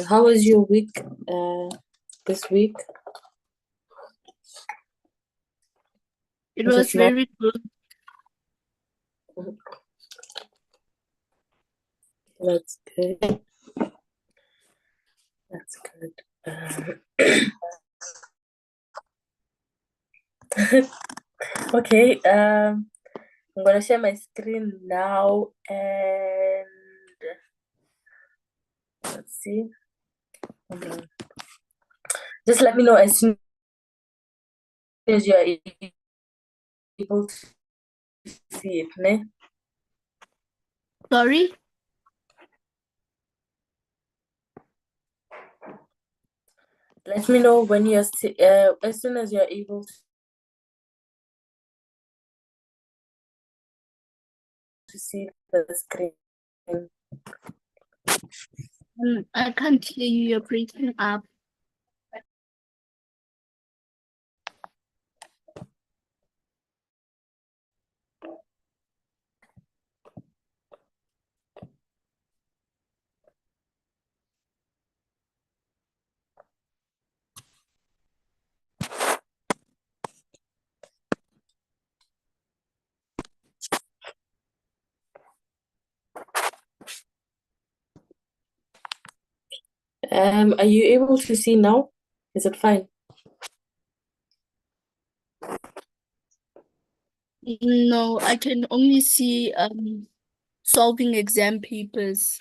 How was your week this week? It Was was it nice? very good. That's good. That's good. Okay, I'm gonna share my screen now and let's see. Hold on. Just let me know as soon as you're able to see it, ne? Sorry? Let me know when you're as soon as you're able to see the screen. I can't hear you. You're breaking up. Are you able to see now? Is it fine? No, I can only see solving exam papers.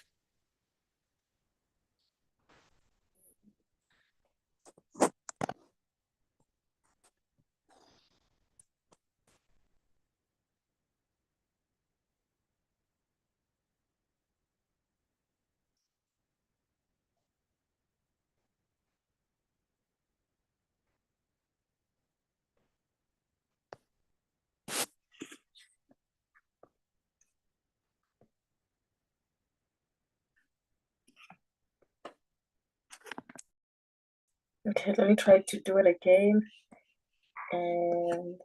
Okay, let me try to do it again. And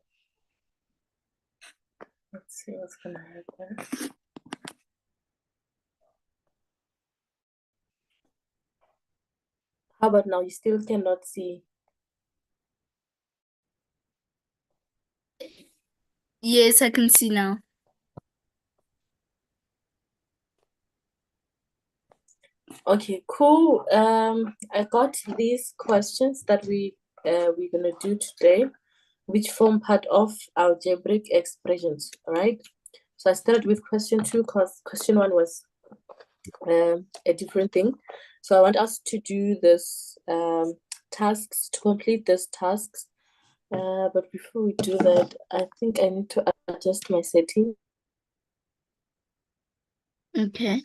let's see what's gonna happen. How about now? You still cannot see. Yes, I can see now. Okay, cool. I got these questions that we're gonna do today, which form part of algebraic expressions, right? So I started with question 2 because question 1 was a different thing. So I want us to do this tasks to complete these tasks. But before we do that, I think I need to adjust my setting. Okay.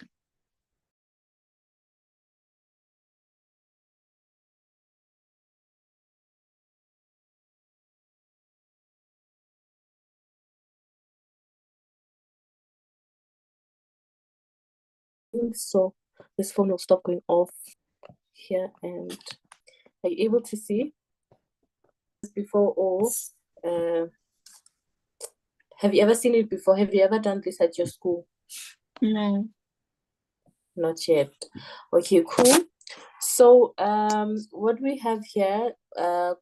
So this phone will stop going off here. And are you able to see this before? Or have you ever seen it before? Have you ever done this at your school? No. Not yet. Okay, cool. So what we have here,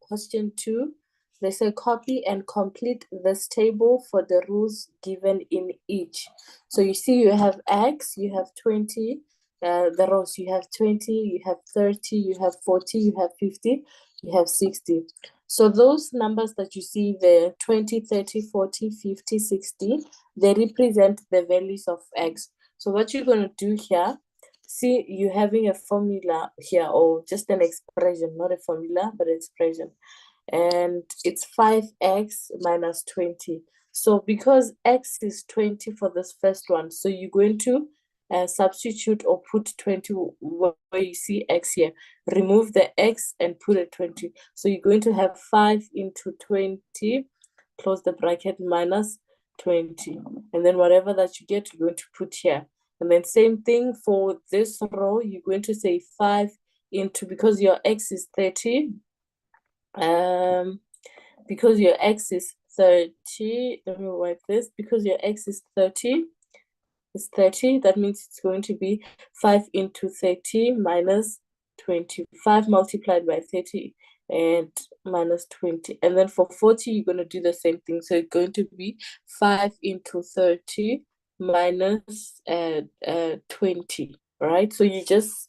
question 2, they say copy and complete this table for the rules given in each. So you see you have X, you have 20, the rows, you have 20, you have 30, you have 40, you have 50, you have 60. So those numbers that you see, the 20, 30, 40, 50, 60, they represent the values of X. So what you're going to do here, see, you're having a formula here, or just an expression, not a formula, but an expression. And it's 5x minus 20. So because x is 20 for this first one, so you're going to substitute or put 20 where you see x here. Remove the x and put a 20. So you're going to have 5 into 20, close the bracket, minus 20. And then whatever that you get, you're going to put here. And then same thing for this row, you're going to say 5 into, because your x is 30, because your x is 30, let me wipe this, because your x is 30, that means it's going to be 5 into 30 minus 20. 5 multiplied by 30 and minus 20. And then for 40, you're going to do the same thing. So it's going to be 5 into 30 minus 20, right? So you just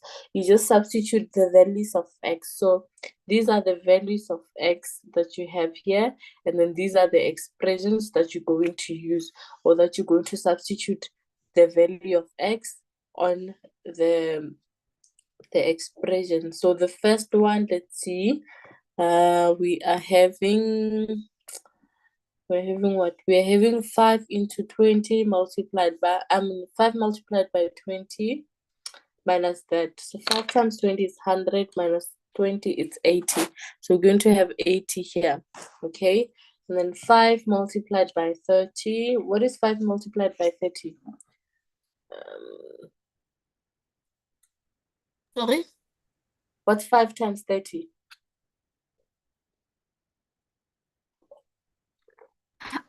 substitute the values of x. So these are the values of x that you have here, and then these are the expressions that you're going to use, or that you're going to substitute the value of x on the expression. So the first one, let's see, we're having what? We're having 5 into 20 multiplied by, 5 multiplied by 20 minus that. So 5 times 20 is 100 minus 20 is 80. So we're going to have 80 here, okay? And then 5 multiplied by 30. What is 5 multiplied by 30? Sorry? What's 5 times 30?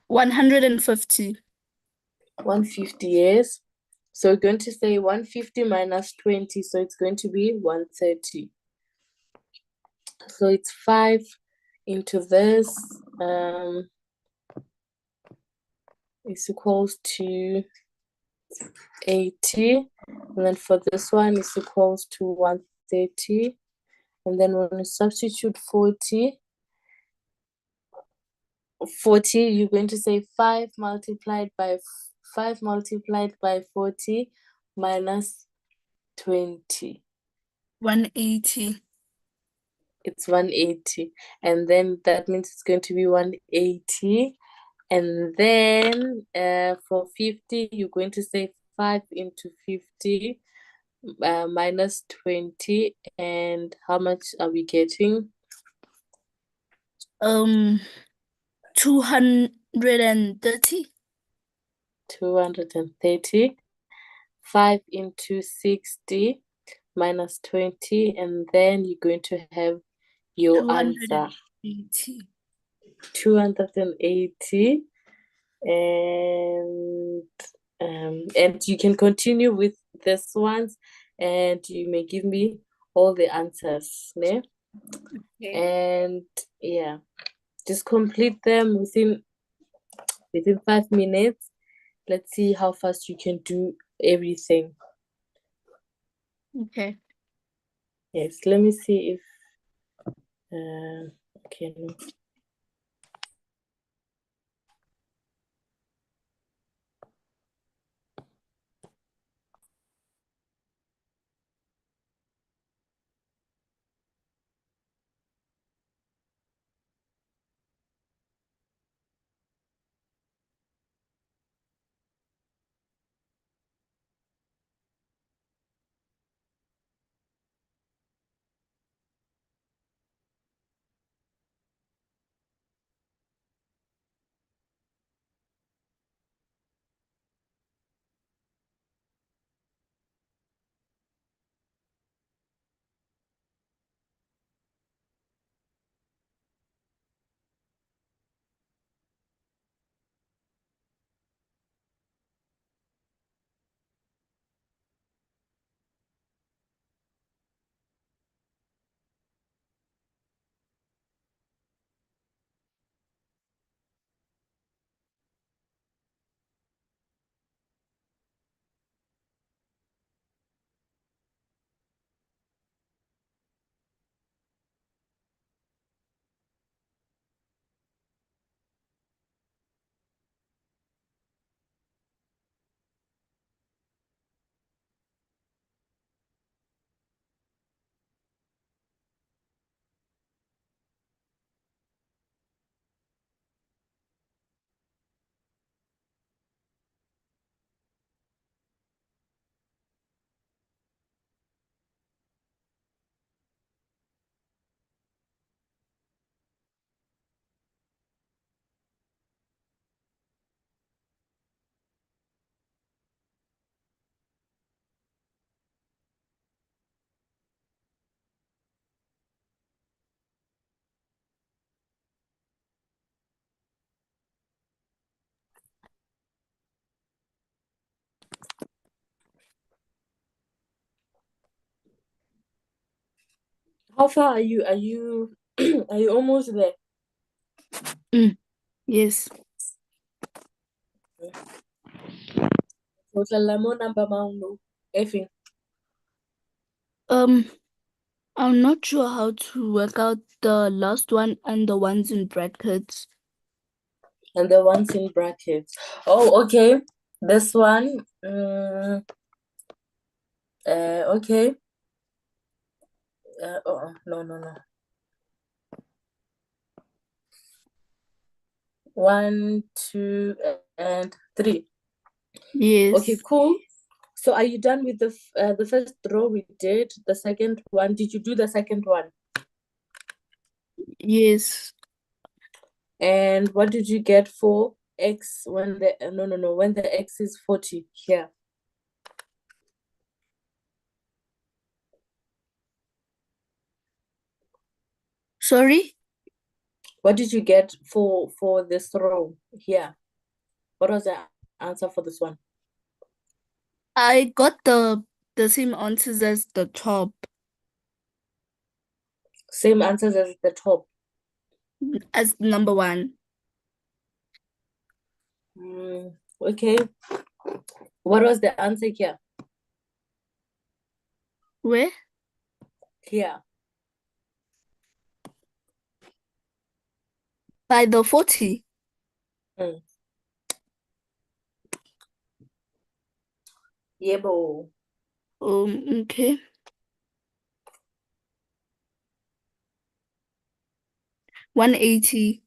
150. 150, yes. So we're going to say 150 minus 20, so it's going to be 130. So it's 5 into this is equals to 80. And then for this one is equals to 130. And then when we substitute 40, you're going to say 5 multiplied by 40 minus 20. 180. It's 180. And then that means it's going to be 180. And then for 50, you're going to say 5 into 50 minus 20. And how much are we getting? 230. 230. 5 into 60 minus 20. And then you're going to have your answer. 280. 280. And you can continue with this ones, and you may give me all the answers, ne? Okay. And yeah, just complete them within 5 minutes. Let's see how fast you can do everything. Okay. Yes, let me see if okay, no. How far are you? Are you are you almost there? Yes. Total number mauno. Effing. Um, I'm not sure how to work out the last one and the ones in brackets. And the ones in brackets. Oh, okay. This one. Okay. Oh, no, no, no. 1, 2, and 3. Okay, Yes. cool. So are you done with the first row we did? The second one, did you do the second one? Yes. And what did you get for x when the no no no when the x is 40 here? Sorry? What did you get for this row here? What was the answer for this one? I got the same answers as the top, Same answers as the top. as number one. Okay. What was the answer here? Where? Here. By the 40. Mm. Yebo. Okay. 180.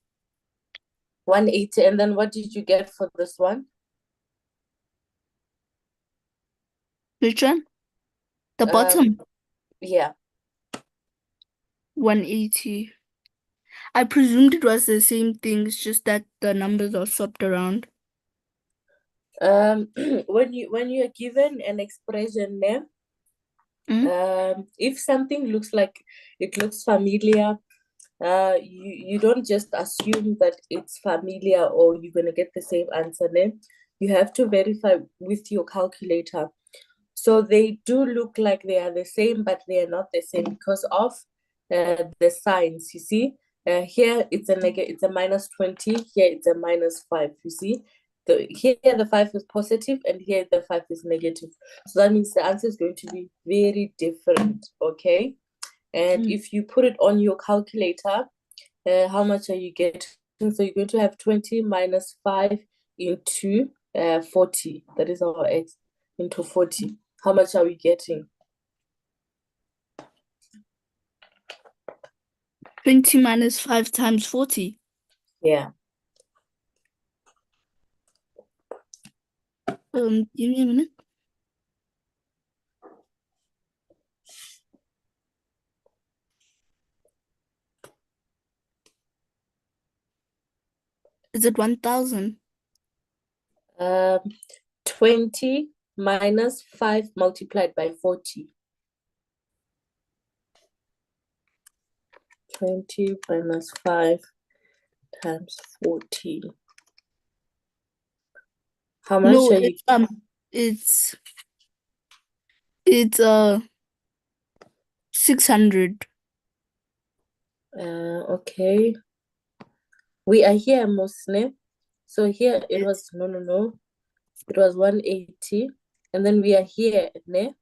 180. And then what did you get for this one? Which one? The Um, bottom. yeah. 180. I presumed it was the same thing, it's just that the numbers are swapped around. When you're given an expression name, Mm? if something looks like it looks familiar, you don't just assume that it's familiar or you're gonna get the same answer name. You have to verify with your calculator. So they do look like they are the same, but they are not the same because of the signs. You see, here it's a minus 20. Here it's a minus 5. You see, here the 5 is positive, and here the 5 is negative. So that means the answer is going to be very different. Okay, and Mm. if you put it on your calculator, how much are you getting? So you're going to have 20 minus 5 into 40. That is our x into 40. How much are we getting? 20 minus 5 times 40. Yeah. Give me a minute. Is it 1000? 20 minus 5 multiplied by 40. 20 minus 5 times 40. How much No, are you? it's it's 600. Okay. We are here, Muslim. So here it Yes. was, no, no, no. It was 180. And then we are here, ne?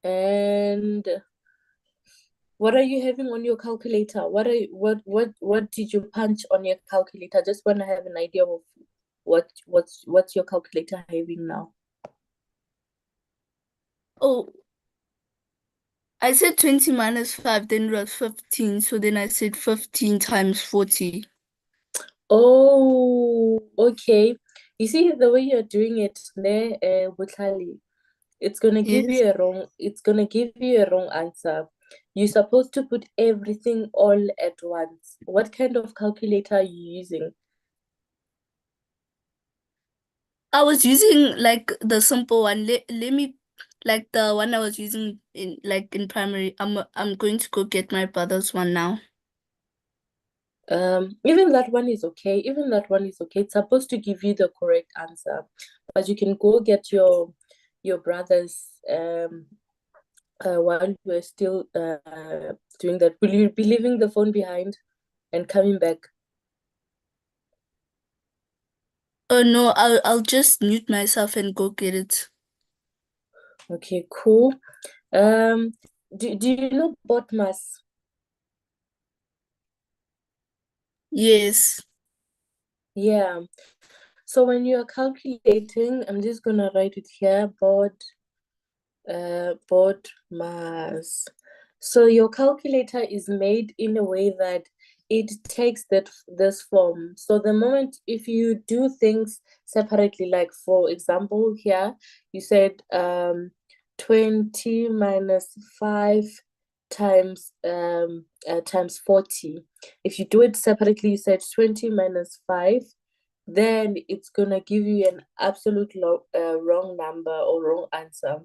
And what are you having on your calculator? What did you punch on your calculator? Just want to have an idea of what's your calculator having now. Oh, I said 20 minus 5, then it was 15. So then I said 15 times 40. Oh, okay. You see the way you're doing it, ne, Butlali, Yes. it's gonna give you a wrong answer. You're supposed to put everything all at once. What kind of calculator are you using? I was using like the simple one. Let me like the one I was using in primary. I'm going to go get my brother's one now. Even that one is okay. Even that one is okay. It's supposed to give you the correct answer, but you can go get your brother's while we're still doing that? Will you be leaving the phone behind and coming back? Oh no, I'll just mute myself and go get it. Okay, cool. Um, do you know BOTMAS? Yes. Yeah. So when you're calculating, I'm just gonna write it here, board mass. So your calculator is made in a way that it takes this form. So the moment if you do things separately, like for example here, you said 20 minus 5 times 40. If you do it separately, you said 20 minus 5, then it's gonna give you an absolute wrong number or wrong answer.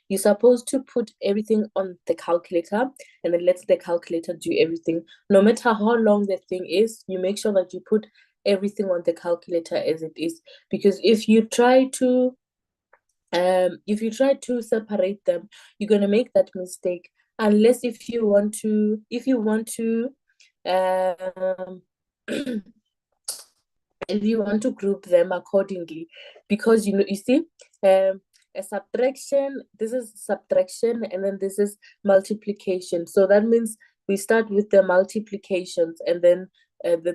You're supposed to put everything on the calculator and then let the calculator do everything. No matter how long the thing is, you make sure that you put everything on the calculator as it is. Because if you try to separate them, you're gonna make that mistake. Unless if you want to um if you want to group them accordingly, because you see, a subtraction, this is subtraction, and then this is multiplication. So that means we start with the multiplications, and then the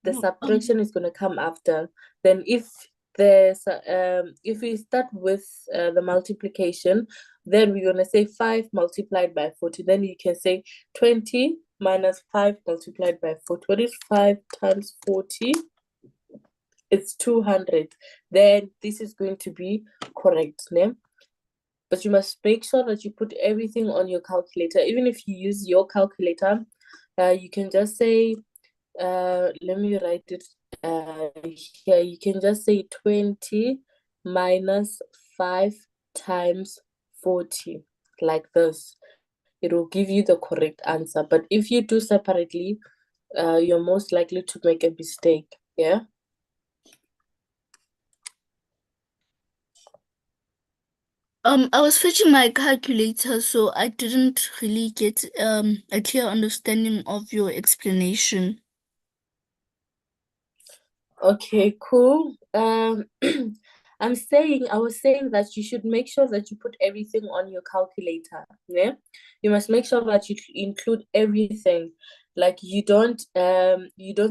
No, subtraction is going to come after. Then if we start with the multiplication, then we're going to say 5 multiplied by 40. Then you can say 20 minus 5 multiplied by 40. What is 5 times 40? It's 200. Then this is going to be correct, né? But you must make sure that you put everything on your calculator. Even if you use your calculator, you can just say, let me write it here. You can just say 20 minus 5 times 40, like this. It will give you the correct answer. But if you do separately, you're most likely to make a mistake. Yeah. I was fetching my calculator, so I didn't really get a clear understanding of your explanation. Okay, cool. I was saying that you should make sure that you put everything on your calculator. Yeah, you must make sure that you include everything. Like you don't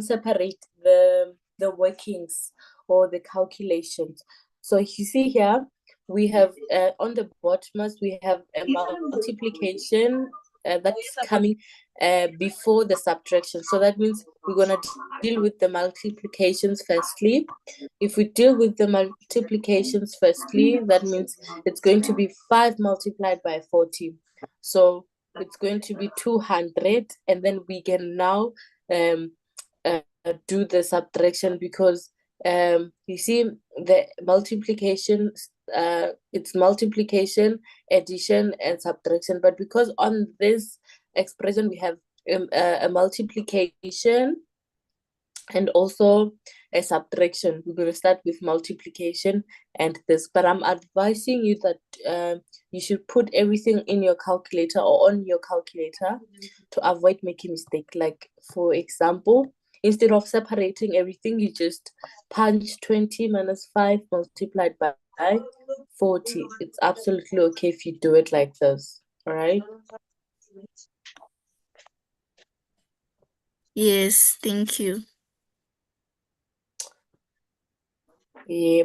separate the workings or the calculations. So you see here, we have on the bottom, we have a multiplication that's coming before the subtraction. So that means we're gonna deal with the multiplications firstly. If we deal with the multiplications firstly, that means it's going to be 5 multiplied by 40. So it's going to be 200, and then we can now um, do the subtraction, because you see the multiplication, it's multiplication, addition, and subtraction. But because on this expression we have a multiplication and also a subtraction, we're going to start with multiplication and this. But I'm advising you that you should put everything in your calculator or on your calculator to avoid making mistake. Like for example, instead of separating everything, you just punch 20 minus 5 multiplied by 40. It's absolutely okay if you do it like this. All right. Yes, thank you. Yeah,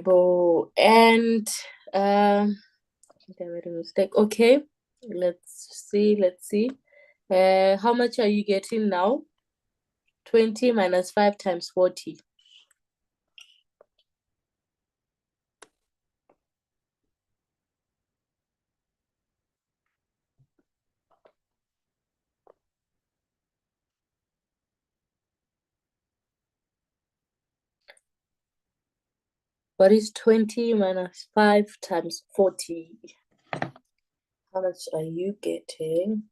and I think I made a mistake. Okay, let's see. How much are you getting now? 20 minus 5 times 40. What is 20 minus 5 times 40? How much are you getting?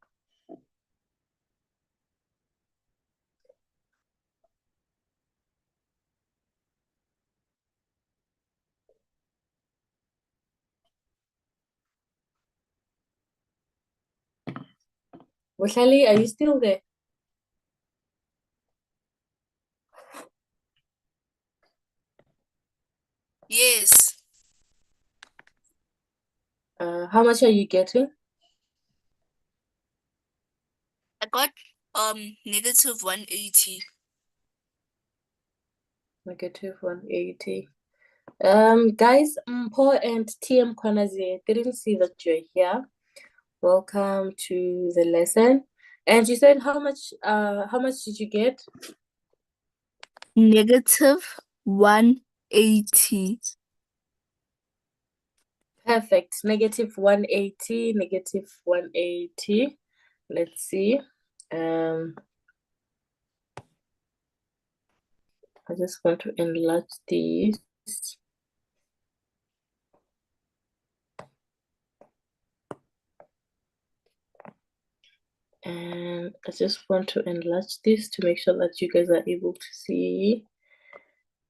Buhlali, are you still there? Yes. How much are you getting? I got negative 180. Negative 180. Guys, Mpho and TM Kwanazi, didn't see that you're here. Welcome to the lesson. And you said how much did you get? Negative 180. Perfect. Negative 180, negative 180. Let's see. I just want to enlarge these. And I just want to enlarge this to make sure that you guys are able to see.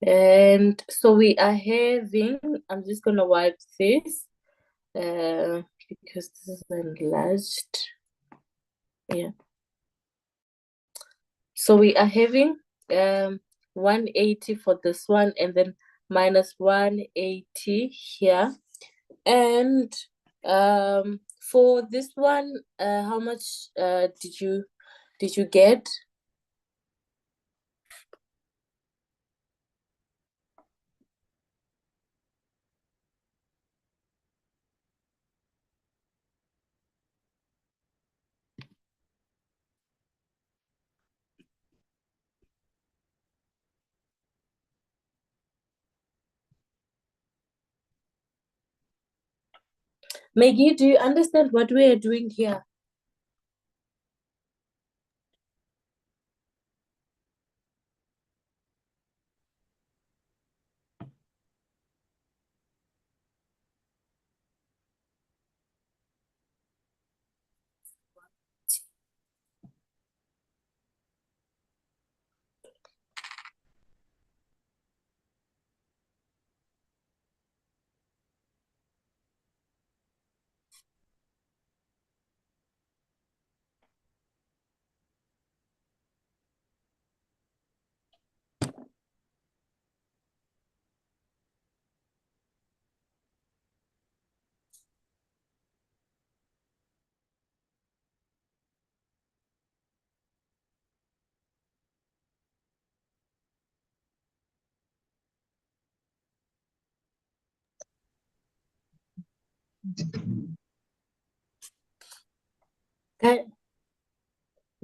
And so we are having, I'm just gonna wipe this because this is enlarged. Yeah. So we are having 180 for this one and then minus 180 here. And for this one, how much did you get? Maggie, do you understand what we are doing here?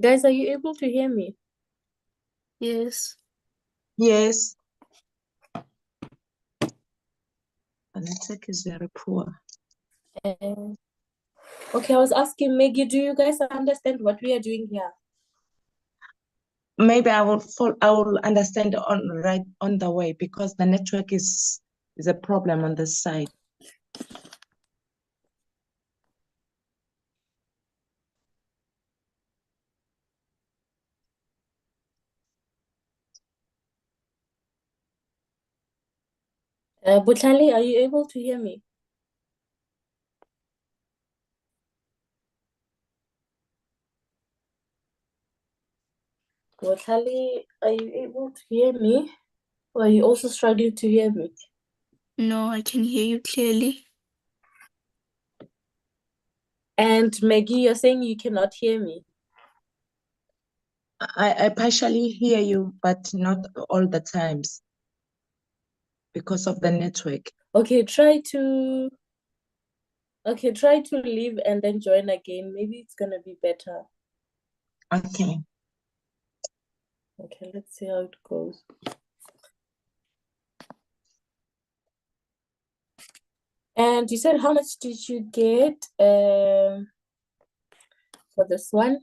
Guys, are you able to hear me? Yes. Yes. The network is very poor. Okay, I was asking Maggie, do you guys understand what we are doing here? Maybe I will understand right on the way because the network is a problem on this side. Butlali, are you able to hear me? Butlali, are you able to hear me? Or are you also struggling to hear me? No, I can hear you clearly. And Maggie, you're saying you cannot hear me? I partially hear you, but not all the times because of the network. Okay, try to leave and then join again. Maybe it's gonna be better. Okay. Okay, let's see how it goes. And you said how much did you get for this one?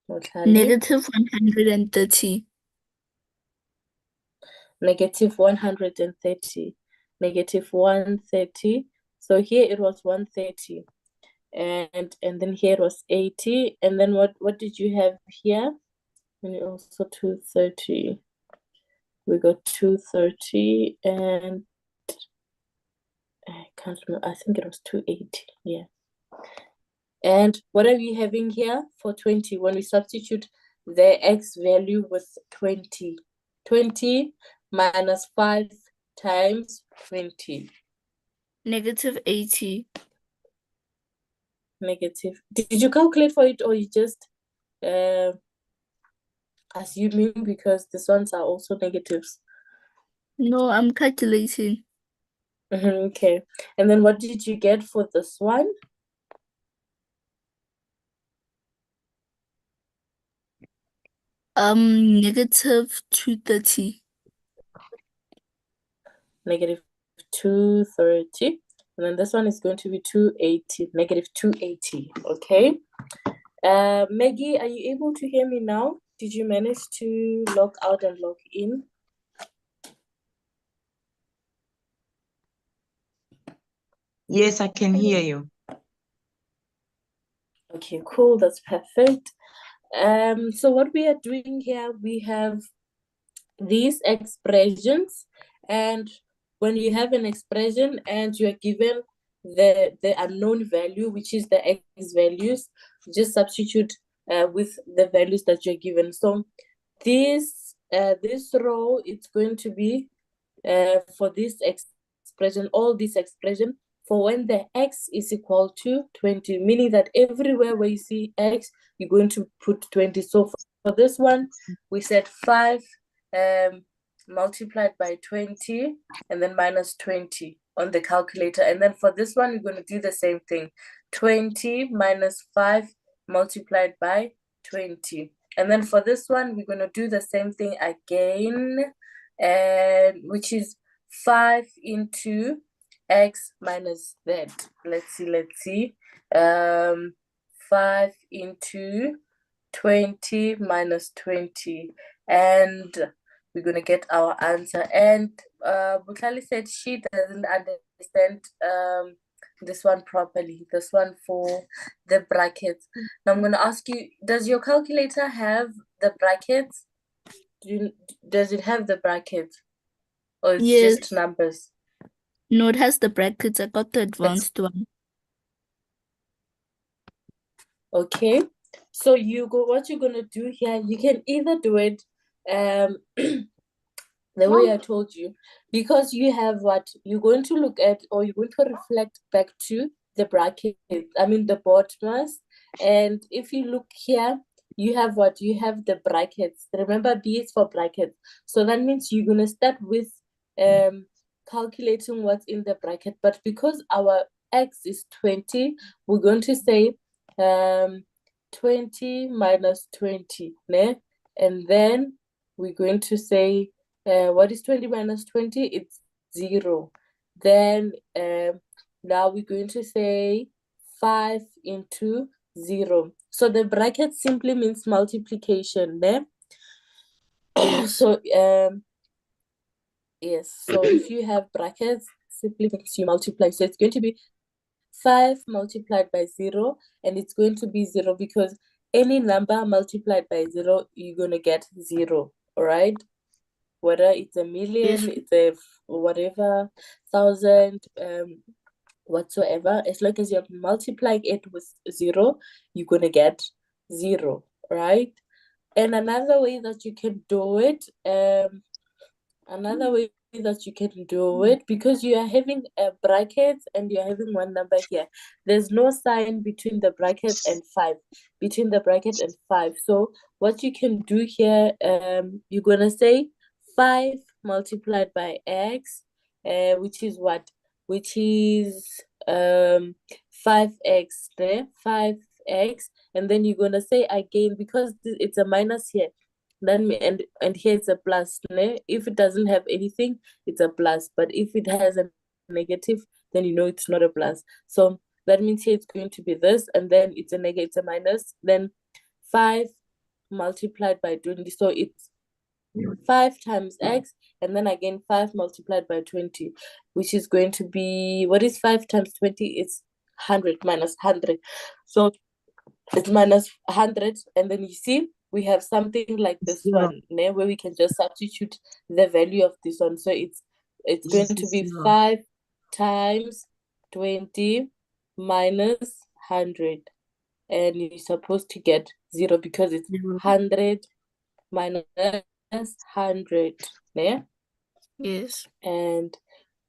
Butlali? Negative 130. Negative 130. Negative 130. So here it was 130. And then here it was 80. And then what did you have here? And also 230. We got 230 and can't remember. I think it was 280. Yeah. And what are we having here for 20? When we substitute the x value with 20, 20 minus 5 times 20. -80. Negative. Did you calculate for it, or you just assuming because these ones are also negatives? No, I'm calculating. Okay. And then what did you get for this one? -230. Negative 230. And then this one is going to be 280, negative 280. Okay. Maggie, are you able to hear me now? Did you manage to log out and log in? Yes, I can hear you. Okay, cool. That's perfect. So what we are doing here, we have these expressions, and when you have an expression and you are given the unknown value, which is the x values, just substitute with the values that you're given. So this row, it's going to be for this expression, all this expression, for when the x is equal to 20, meaning that everywhere where you see x, you're going to put 20. So for this one, we said 5 multiplied by 20 and then minus 20 on the calculator. And then for this one, we're going to do the same thing. 20 minus 5 multiplied by 20. And then for this one, we're going to do the same thing again, and which is 5 into x minus z. Let's see. 5 into 20 minus 20. And we're going to get our answer. And Butlali said she doesn't understand this one properly, this one for the brackets. Now I'm going to ask you, does your calculator have the brackets? Does it have the brackets? Or it's Yes. just numbers? No, it has the brackets. I got the advanced one. Okay. So what you're gonna do here, you can either do it the way I told you, because you have what you're going to look at, or you're going to reflect back to the bracket, I mean the bottomers. And if you look here, you have what? You have the brackets. Remember, B is for brackets. So that means you're going to start with calculating what's in the bracket. But because our x is 20, we're going to say 20 minus 20, né? And then we're going to say, what is 20 minus 20? It's 0. Then now we're going to say 5 into 0. So the bracket simply means multiplication, né? So yes, so if you have brackets, simply means you multiply. So it's going to be 5 multiplied by 0, and it's going to be 0 because any number multiplied by 0, you're going to get 0, all right? Whether it's a million, Yes. it's a whatever, thousand, whatsoever, as long as you're multiplying it with 0, you're going to get 0, right? And another way that you can do it, because you are having a bracket and you're having one number here, there's no sign between the bracket and 5, so what you can do here, you're gonna say 5 multiplied by x, which is what? Which is 5x there, 5x, and then you're gonna say again, because it's a minus here, then and here it's a plus, né? If it doesn't have anything, it's a plus, but if it has a negative, then you know it's not a plus. So that means here it's going to be this, and then it's a negative, it's a minus, then 5 multiplied by 20, so it's 5 times x, and then again 5 multiplied by 20, which is going to be, what is 5 times 20? It's 100 minus 100, so it's minus 100, and then you see we have something like this one, né, where we can just substitute the value of this one. So it's going to be 5 times 20 minus 100. And you're supposed to get 0 because it's 100 minus 100. Yeah? Yes. And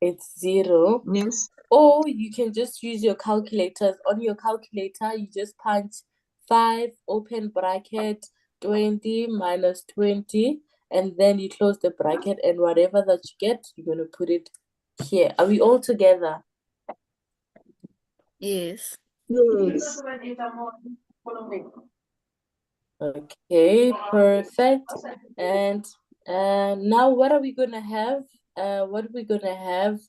it's 0. Yes. Or you can just use your calculators. On your calculator, you just punch 5, open bracket, 20 minus 20, and then you close the bracket, and whatever that you get, you're going to put it here. Are we all together? Yes. Yes. Okay, perfect. And now what are we going to have? What are we going to have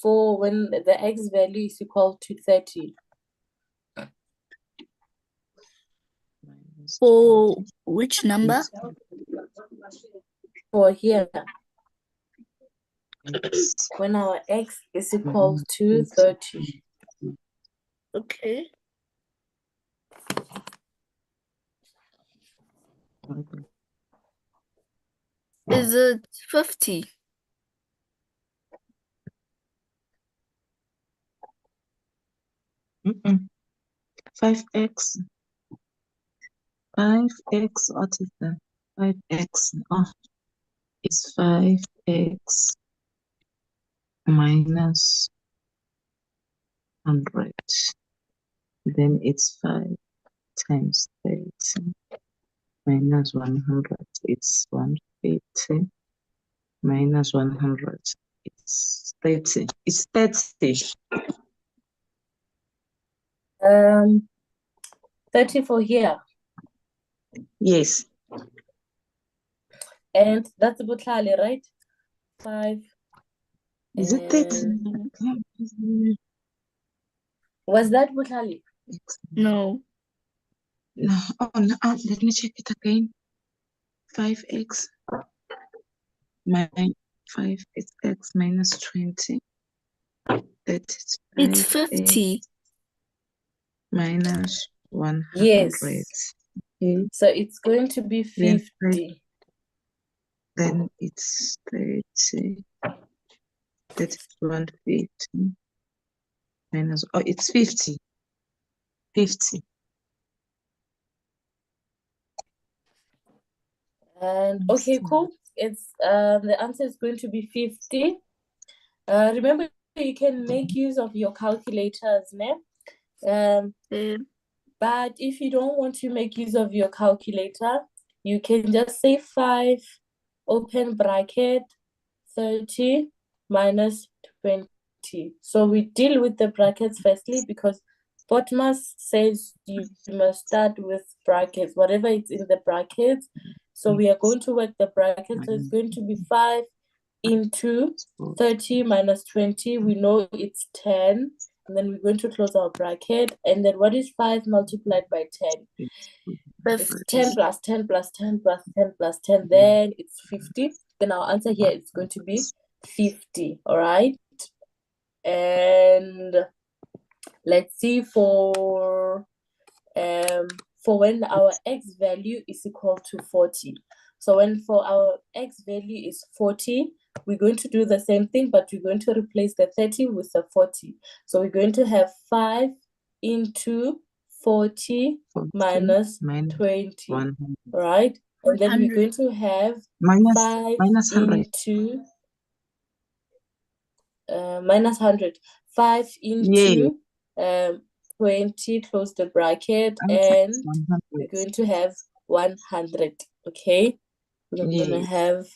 for when the x value is equal to 30? Minus For 20 which number? is For here, x when our x is equal minus to 20. 30. Okay. Okay. Is it 50? Mm-mm. 5x. 5x, what is that? 5x. Oh, it's 5x minus 100. Then it's 5 times 30 minus 100. It's 150 minus 100. It's 30. It's 30. 30 for here. Yes. And that's Butlali, right? 5. Is it 30? Was that Butlali? No. No. Oh, no. Let me check it again. 5x minus 5 is x minus 20. That is It's 5x 50. minus 100. Yes. Okay. So it's going to be Then 50. then it's 30. That is 150 minus, oh, it's 50. 50. And okay, cool. It's the answer is going to be 50. Remember, you can make use of your calculators, ne? But if you don't want to make use of your calculator, you can just say 5, open bracket, 30 minus 20. So we deal with the brackets firstly because Botmas says you must start with brackets, whatever is in the brackets. So we are going to work the brackets. So it's going to be 5 into 30 minus 20. We know it's 10. And then we're going to close our bracket. And then what is 5 multiplied by 10? It's 10 plus 10 plus 10 plus 10 plus 10. Then it's 50. Then our answer here is going to be 50. All right. And let's see for when our x value is equal to 40. So when for our x value is 40, we're going to do the same thing, but we're going to replace the 30 with the 40. So we're going to have 5 into 40 minus 20, 100. right? And then we're 100. going to have minus 5 100. into minus 100. 5 Yeah. into 20, close the bracket, Times and we're 100. going to have 100. Okay, we're gonna Yes. have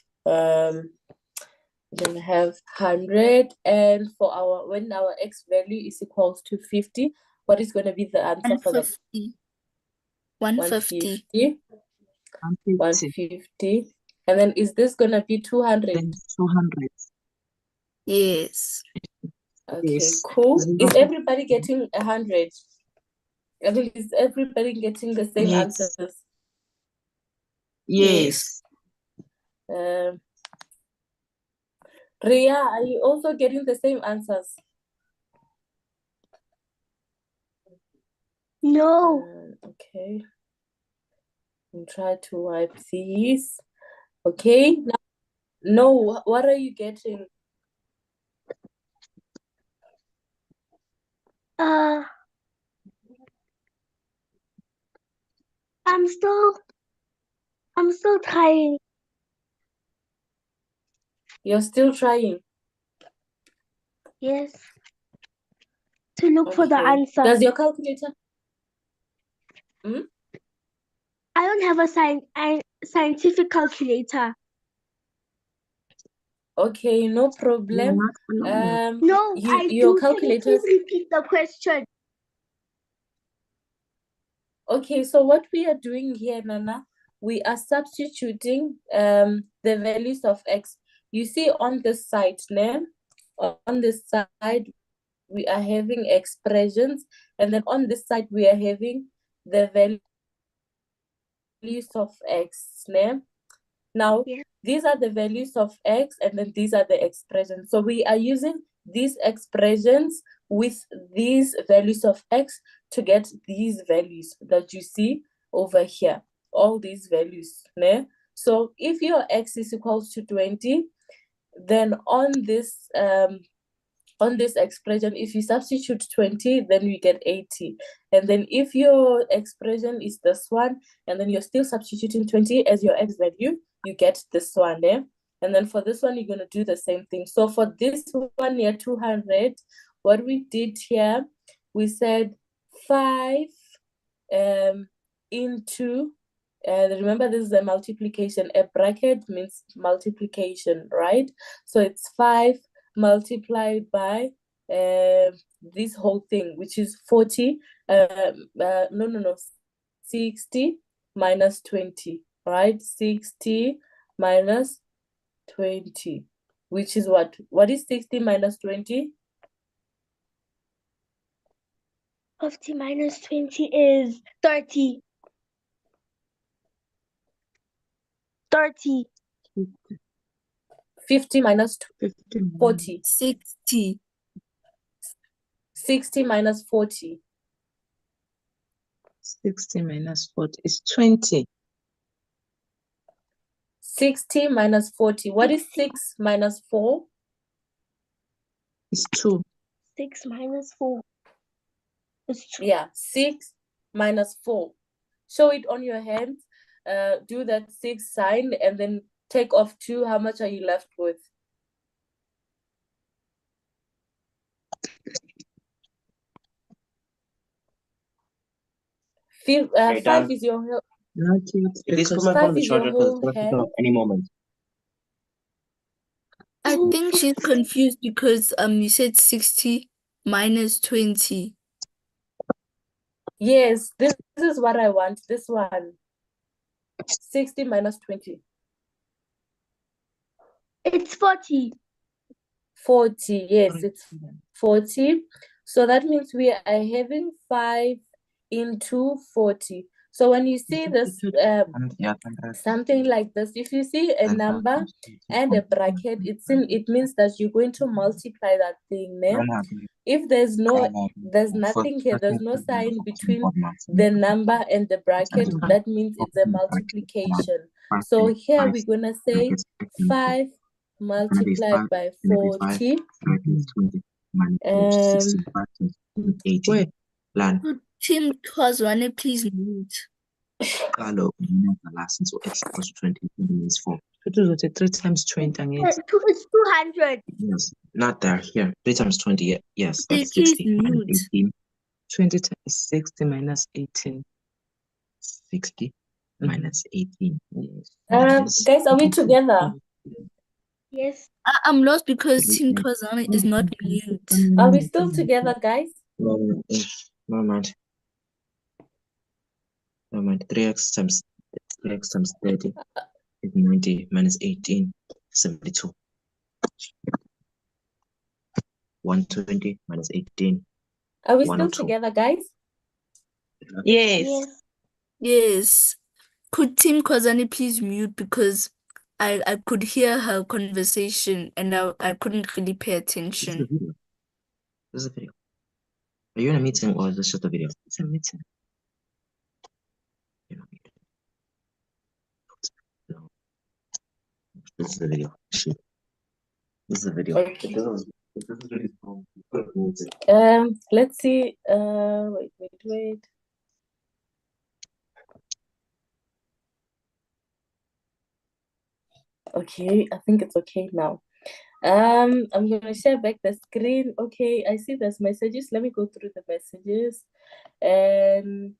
100, and for our when our x value is equals to 50, what is gonna be the answer for that? 150. 150. 150. 150. And then is this gonna be 200? Then 200. Yes. Okay, Yes. cool. Is 0. everybody getting 100? I mean, is everybody getting the same Yes. answers? Yes. Ria, are you also getting the same answers? No. Okay. And try to wipe these. Okay. Now, no, what are you getting? I'm still trying. You're still trying. Yes. To look for the Okay. answer. Does your calculator? Hmm? I don't have a scientific calculator. Okay, no problem. No, I Your do. Can you calculators. please repeat the question? Okay, so what we are doing here, Nana, we are substituting the values of x. You see on this side, ne? On this side, we are having expressions, and then on this side, we are having the values of x, ne? Now, Yeah. these are the values of x, and then these are the expressions. So we are using these expressions with these values of x to get these values that you see over here. All these values. Ne? So if your x is equals to 20, then on this expression, if you substitute 20, then we get 80. And then if your expression is this one, and then you're still substituting 20 as your x value, you get this one there. And then for this one, you're going to do the same thing. So for this one here, 200, what we did here, we said 5 into, remember this is a multiplication. A bracket means multiplication, right? So it's 5 multiplied by this whole thing, which is 40. No, 60 minus 20, right? 60 minus 20, which is what? What is 60 minus 20? 50 minus 20 is 30. 30. 50 minus 50 40. 60. 60 minus 40. 60 minus 40 is 20. 60 minus 40. What is 60. 6 minus 4? It's 2. 6 minus 4 is 2. Yeah, 6 minus 4. Show it on your hand. Do that 6 sign and then take off 2. How much are you left with? Okay, 5 done. is your whole, Not yet. Please put Because my phone 5 on the is your charger because it's whole going to switch hand. off any moment. I think she's confused because you said 60 minus 20. Yes, this is what I want. This one. 60 minus 20. It's 40. 40. Yes, it's 40. So that means we are having 5 into 40. So when you see this something like this, if you see a number and a bracket, it means that you're going to multiply that thing there. If there's nothing here, there's no sign between the number and the bracket, that means it's a multiplication. So here we're gonna say 5 multiplied by 40. where? Could Tim Kwazwane please mute? Hello, so x equals to 20 means 4. It is 3 times 20 again. It's 200. Yes, not there. Here, 3 times 20. Yes, Hey, that's please 60. Minus mute. 18. 20 times 60 minus 18. 60 minus 18. Yes. Guys, are we together? Yes. I'm lost because Tim Kwazwane is not mute. Are we still together, guys? No mind. 3x times 30 is 90 minus 18, 72. 120 minus 18. Are we still 102. together, guys? Yes. Yes. Yes. Could Tim Kwazwane please mute because I could hear her conversation and I couldn't really pay This is a attention. video. This is a video. Are you in a meeting or is this just a video? It's a meeting. You're not meeting. No. This is a video. Shit. This is a video. Okay. This is really small. Let's see. Wait. Okay, I think it's okay now. I'm gonna share back the screen. Okay, I see there's messages. Let me go through the messages. And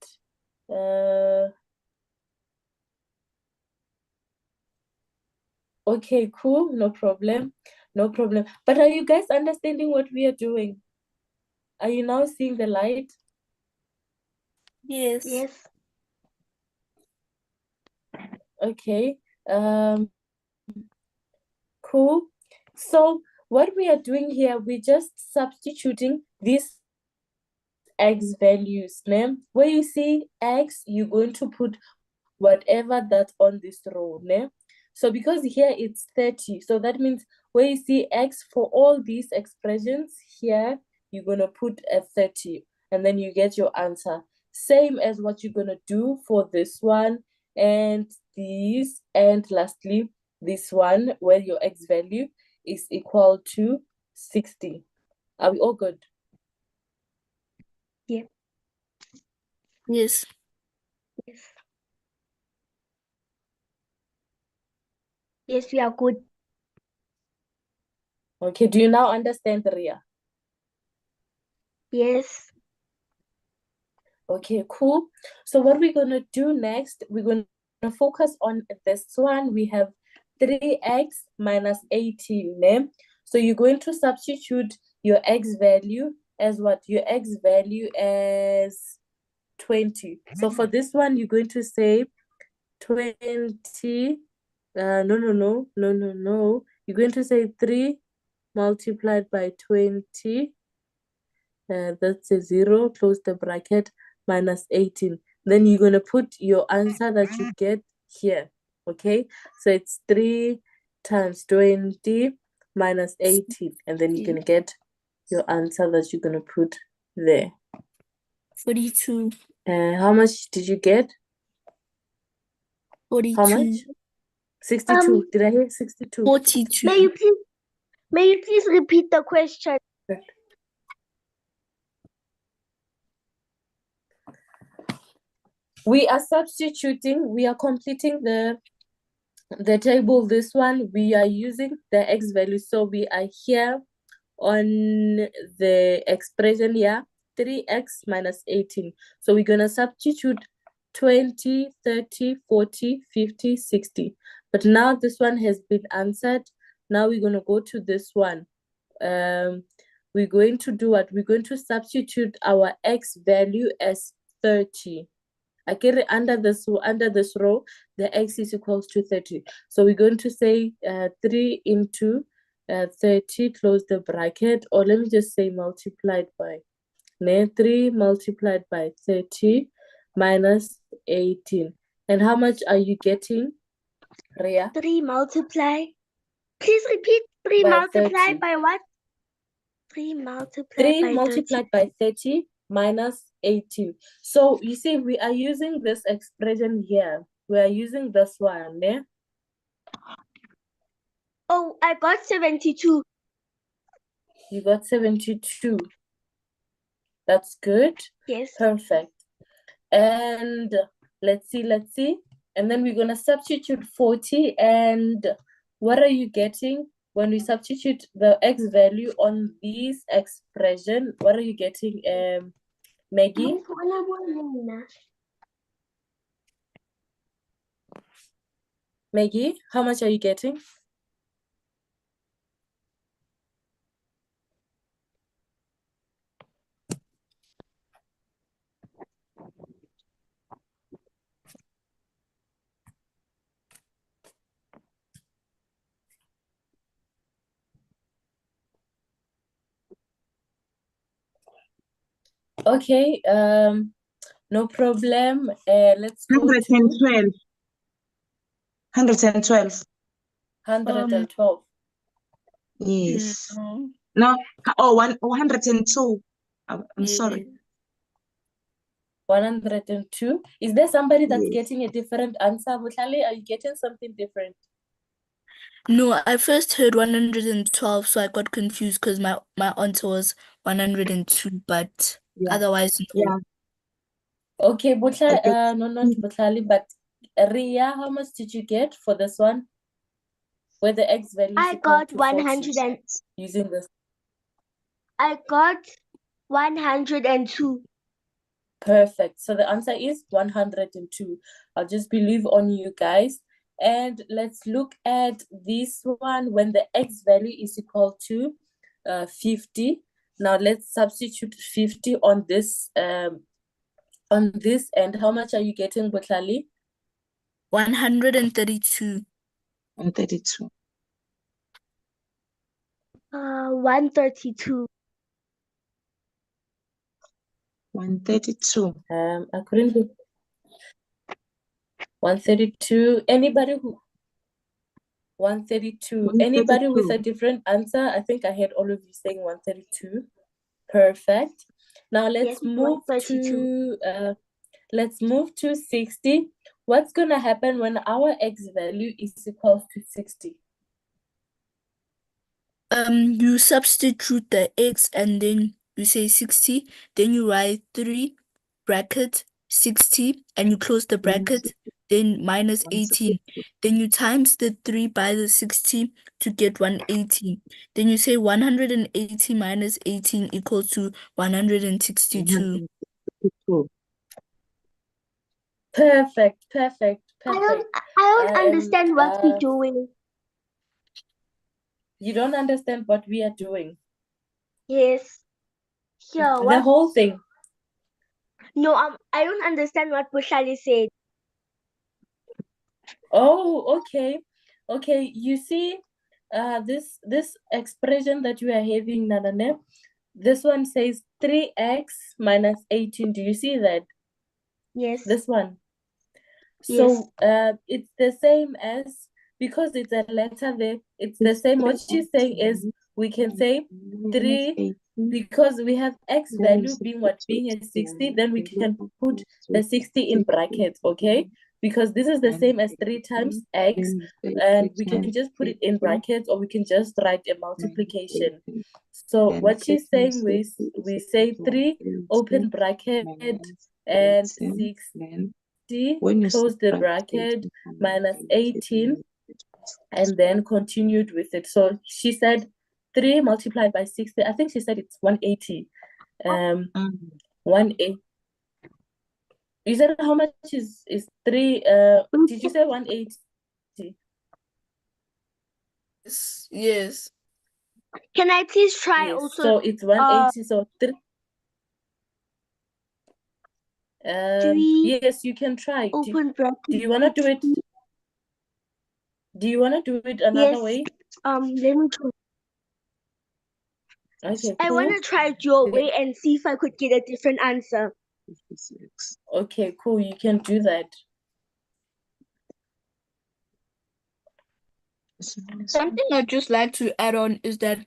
okay, cool, no problem. No problem. But are you guys understanding what we are doing? Are you now seeing the light? Yes. Yes. Okay. Cool. So what we are doing here, we're just substituting these x values, ne? Where you see x, you're going to put whatever that's on this row, ne? So because here it's 30, so that means where you see x for all these expressions here, you're gonna put a 30, and then you get your answer. Same as what you're gonna do for this one, and these, and lastly, this one, where your x value is equal to 60. Are we all good? Yeah. Yes. Yes. Yes, we are good. Okay, do you now understand, Ria? Yes. Okay, cool. So what we're gonna do next, we're gonna focus on this one. We have 3x minus 18, ne? So you're going to substitute your x value as what? Your x value as 20. So for this one, you're going to say 20, no. You're going to say 3 multiplied by 20, that's a 0, close the bracket, minus 18. Then you're going to put your answer that you get here, okay? So it's 3 times 20 minus 18, and then you're going to get your answer that you're going to put there. 42. How much did you get? 42. How much? 62. Did I hear 62? 42. May you please repeat the question? We are substituting, we are completing the table. This one, we are using the x value. So we are here on the expression here, 3x minus 18. So we're going to substitute 20, 30, 40, 50, 60. But now this one has been answered. Now we're going to go to this one. We're going to do what? We're going to substitute our x value as 30. I carry under this row, the x is equals to 30. So we're going to say 3 into 30, close the bracket, or let me just say multiplied by 3 multiplied by 30 minus 18. And how much are you getting, Ria? 3 multiply. Please repeat. 3 By multiply 30. by what? 3 multiplied 3 by multiplied by 30 minus 18. So you see, we are using this expression here. We are using this one, yeah? Oh, I got 72. You got 72. That's good. Yes. Perfect. And let's see. And then we're going to substitute 40. And what are you getting when we substitute the x value on this expression? What are you getting, Maggie? Maggie, how much are you getting? Okay, no problem. Let's go to 112. 112. 112. Yes. No. No. 102. I'm sorry. 102. Is there somebody that's Yes. getting a different answer? Butlali, are you getting something different? No, I first heard 112, so I got confused because my answer was 102, but Yeah. otherwise, no. Yeah. Okay, I get- no, not Butlali, but Ria, how much did you get for this one? where the x value is I equal got to 40 100 and using this. I got 102. Perfect. So the answer is 102. I'll just believe on you guys. And let's look at this one when the x value is equal to 50. Now let's substitute 50 on this and how much are you getting, Butlali? 132. 132. 132. 132. I couldn't hear. 132. Anybody who 132. Anybody with a 132. different answer? I think I heard all of you saying 132. Perfect. Now Yes, let's move 132. to 60. What's gonna happen when our x value is equal to 60? You substitute the x and then you say 60, then you write 3 bracket 60 and you close the bracket, then minus 18. Then you times the 3 by the 60 to get 180. Then you say 180 minus 18 equals to 162. 162. Perfect. I don't understand what we're And doing. you don't understand what we are doing. Yes. Yeah, The what? whole thing. No, I don't understand what Bushali said. Oh, okay. Okay, you see, this expression that you are having, Nanane, this one says 3x minus 18. Do you see that? Yes. This one. Yes. So it's the same as, because it's a letter there, it's the same. What she's saying is we can say 3 because we have x value being a 60, then we can put the 60 in brackets, okay? Because this is the same as 3 times x, and we can just put it in brackets, or we can just write a multiplication. So what she's saying is we say 3 open bracket and 60 close the bracket minus 18 and then continued with it. So she said 3 multiplied by 60. I think she said it's 180. 180. You said how much is 3? Did you say 180? Yes. Can I please try Yes. also? So it's 180. So 3. 3 yes, you can try. open bracket. Do you want to do it? Do you want to do it another Yes. way? Let me try. Okay, I cool. want to try it your way and see if I could get a different answer. Okay, cool. You can do that. Something I'd just like to add on is that,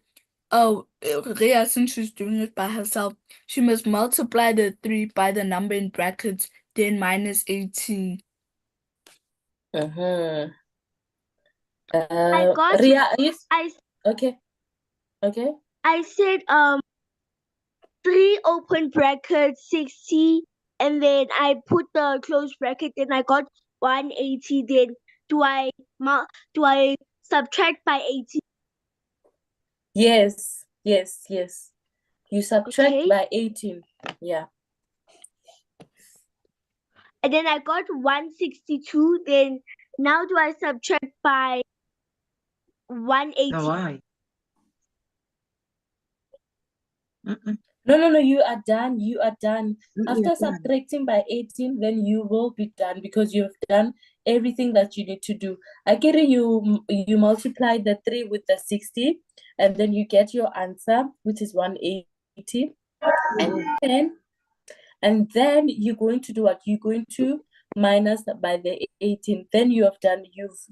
Rhea, since she's doing it by herself, she must multiply the 3 by the number in brackets, then minus 18. Uh-huh. I got Ria, I okay. I said 3 open bracket 60, and then I put the close bracket, then I got 180. Then do I subtract by 80? Yes. You subtract Okay. by 18. Yeah. And then I got 162. Then now do I subtract by 180? Now why? No, you are done. You are done. After You're done. subtracting by 18, then you will be done because you've done everything that you need to do. I get it, you multiply the 3 with the 60, and then you get your answer, which is 180. And then you're going to do what? You're going to minus by the 18. Then you've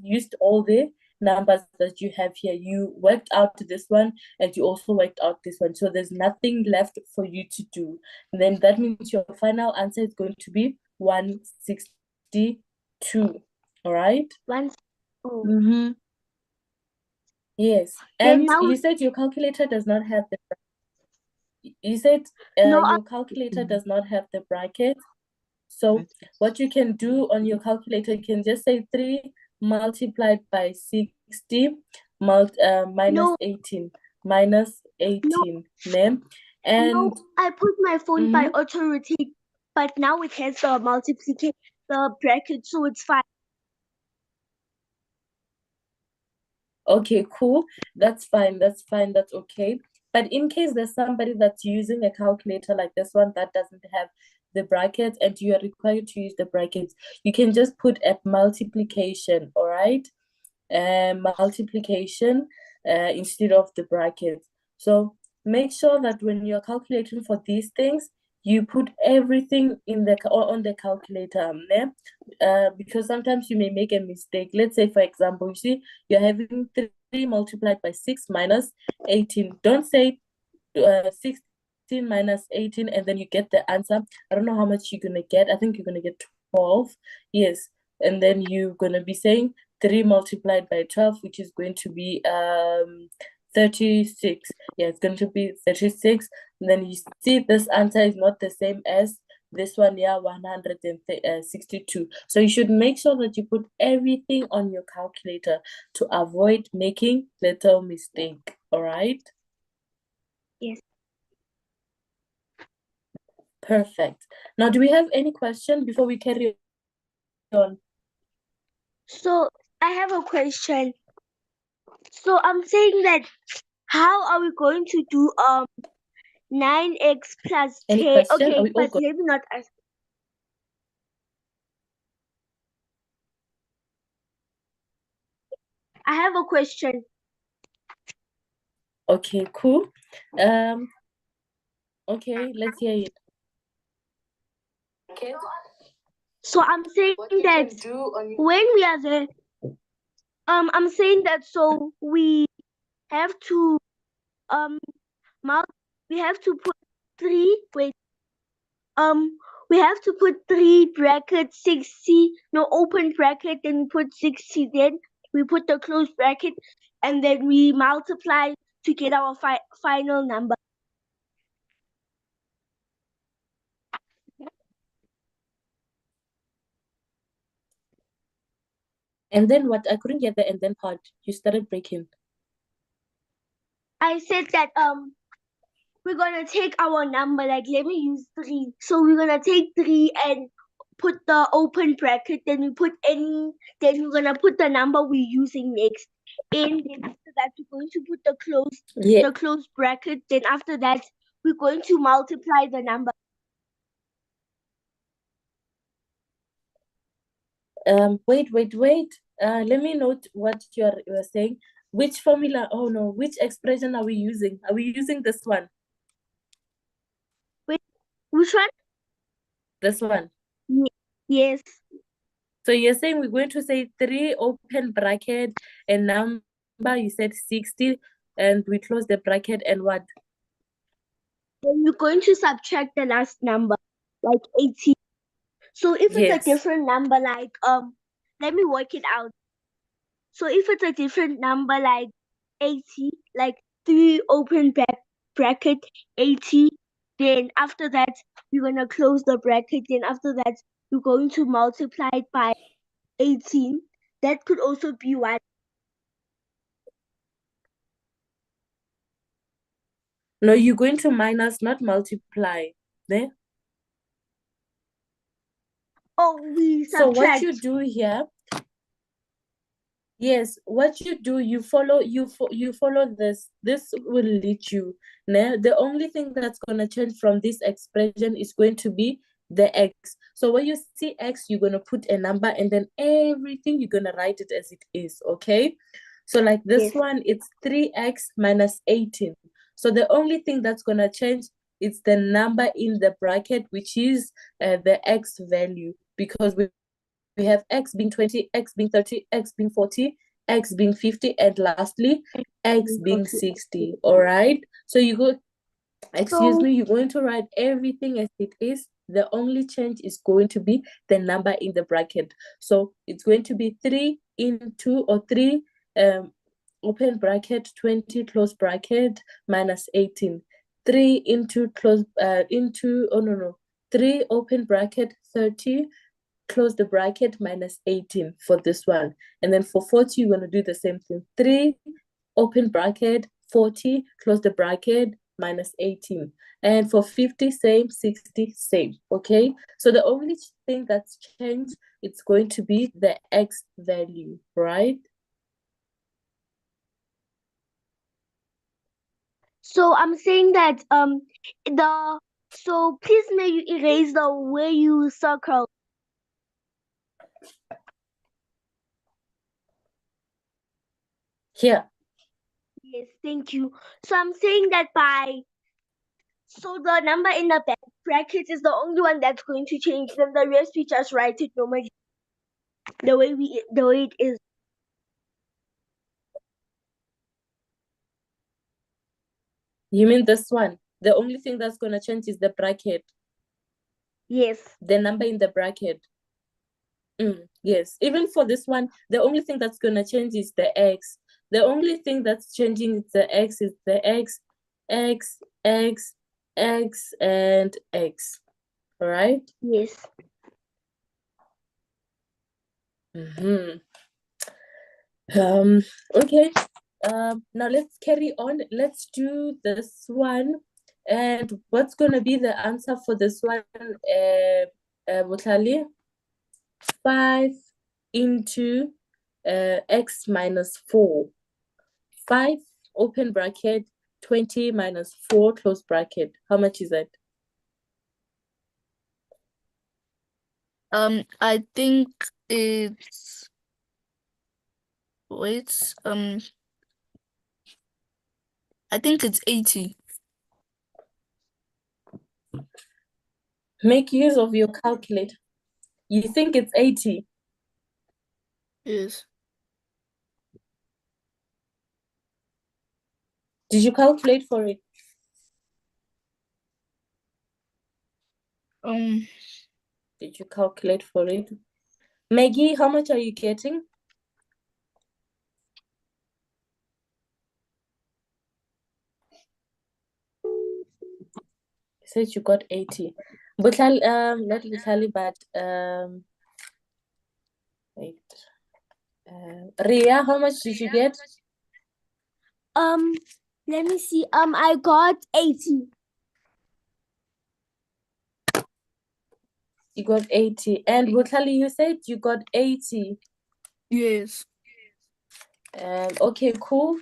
used all the numbers that you have here. You worked out this one and you also worked out this one. So there's nothing left for you to do. And then that means your final answer is going to be 162. All right? Yes. And now- you said your calculator does not have the your calculator does not have the bracket. So what you can do on your calculator, you can just say 3 multiplied by 60 minus No. 18 minus 18 ne? And No, I put my phone by Mhm. auto rotate, but now it has the multiplication, the bracket, so it's fine. Okay, cool. That's fine. That's fine. That's okay. But in case there's somebody that's using a calculator like this one that doesn't have the brackets and you are required to use the brackets, you can just put at multiplication, all right? Multiplication instead of the brackets. So make sure that when you're calculating for these things, you put everything in the on the calculator, because sometimes you may make a mistake. Let's say, for example, you see you're having 3 multiplied by 6 minus 18. Don't say 16 minus 18 and then you get the answer. I don't know how much you're gonna get. I think you're gonna get 12. Yes. And then you're gonna be saying 3 multiplied by 12, which is going to be 36. Yeah, it's going to be 36. And then you see this answer is not the same as this one, yeah, 162. So you should make sure that you put everything on your calculator to avoid making little mistake. All right? Yes. Perfect. Now, do we have any question before we carry on? So I have a question. So I'm saying that how are we going to do 9x plus Any 10? question? Are Okay, we all but good? let me not ask. I have a question. Okay, cool. Okay, let's hear it. Okay. So I'm saying that when we are there, I'm saying that so we have to we have to put we have to put 3 bracket 60, no open bracket, then we put 60, then we put the closed bracket, and then we multiply to get our final number. And then what? I couldn't get the and then part. You started breaking. I said that we're gonna take our number, like let me use 3. So we're gonna take 3 and put the open bracket, then we put then we're gonna put the number we're using next. And then after that we're going to put Yeah. the closed bracket, then after that we're going to multiply the number. Wait. Let me note what you're saying. Which formula? Oh no, which expression are we using? Are we using this one? Which one? This one. Yes. So you're saying we're going to say 3 open bracket and number, you said 60, and we close the bracket and what? Then we're going to subtract the last number, like 80. So if it's a Yes. different number, like let me work it out. So if it's a different number, like 80, like 3 open bracket 80, then after that you're gonna close the bracket, then after that you're going to multiply it by 18. That could also be one. No, you're going to minus, not multiply. There. Oh, we So what subtract. you do here, yes, what you do, you follow this. This will lead you. Now, the only thing that's gonna change from this expression is going to be the x. So when you see x, you're gonna put a number and then everything you're gonna write it as it is, okay? So like this Yes. one, it's 3x minus 18. So the only thing that's gonna change is the number in the bracket, which is the x value, because we have x being 20, x being 30, x being 40, x being 50, and lastly, x being 60. All right. So you go, excuse me, you're going to write everything as it is. The only change is going to be the number in the bracket. So it's going to be 3 into or 3 open bracket 20 close bracket minus 18. 3 into close into 3 open bracket 30 close the bracket, minus 18 for this one. And then for 40, you're going to do the same thing. 3, open bracket, 40, close the bracket, minus 18. And for 50, same, 60, same, okay? So the only thing that's changed, it's going to be the X value, right? So I'm saying that so please may you erase the way you circle. Here. Yes, thank you. So I'm saying that so the number in the bracket is the only one that's going to change. Then the rest we just write it normally the way it is. You mean this one? The only thing that's going to change is the bracket. Yes. The number in the bracket. Yes. Even for this one, the only thing that's going to change is the X. The only thing that's changing is the X, and X. All right? Yes. Okay. Now let's carry on. Let's do this one. And what's going to be the answer for this one, Butlali? 5 into x minus 4. 5, open bracket, 20 minus 4, close bracket. How much is that? I think it's wait, I think it's 80. Make use of your calculator. You think it's 80? Yes. Did you calculate for it? Did you calculate for it? Maggie, how much are you getting? You said you got 80. Butlali, not Butlali, but wait. Ria, how much did you get? Let me see. I got 80. You got 80. And Butlali, you said you got 80. Yes. Okay, cool.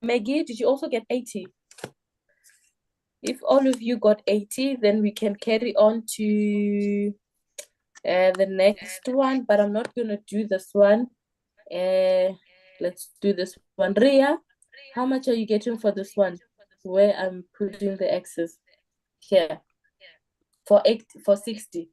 Maggie, did you also get 80? If all of you got 80, then we can carry on to the next one, but I'm not going to do this one. Let's do this one. Ria, how much are you getting for this one? Where I'm putting the X's here for 60.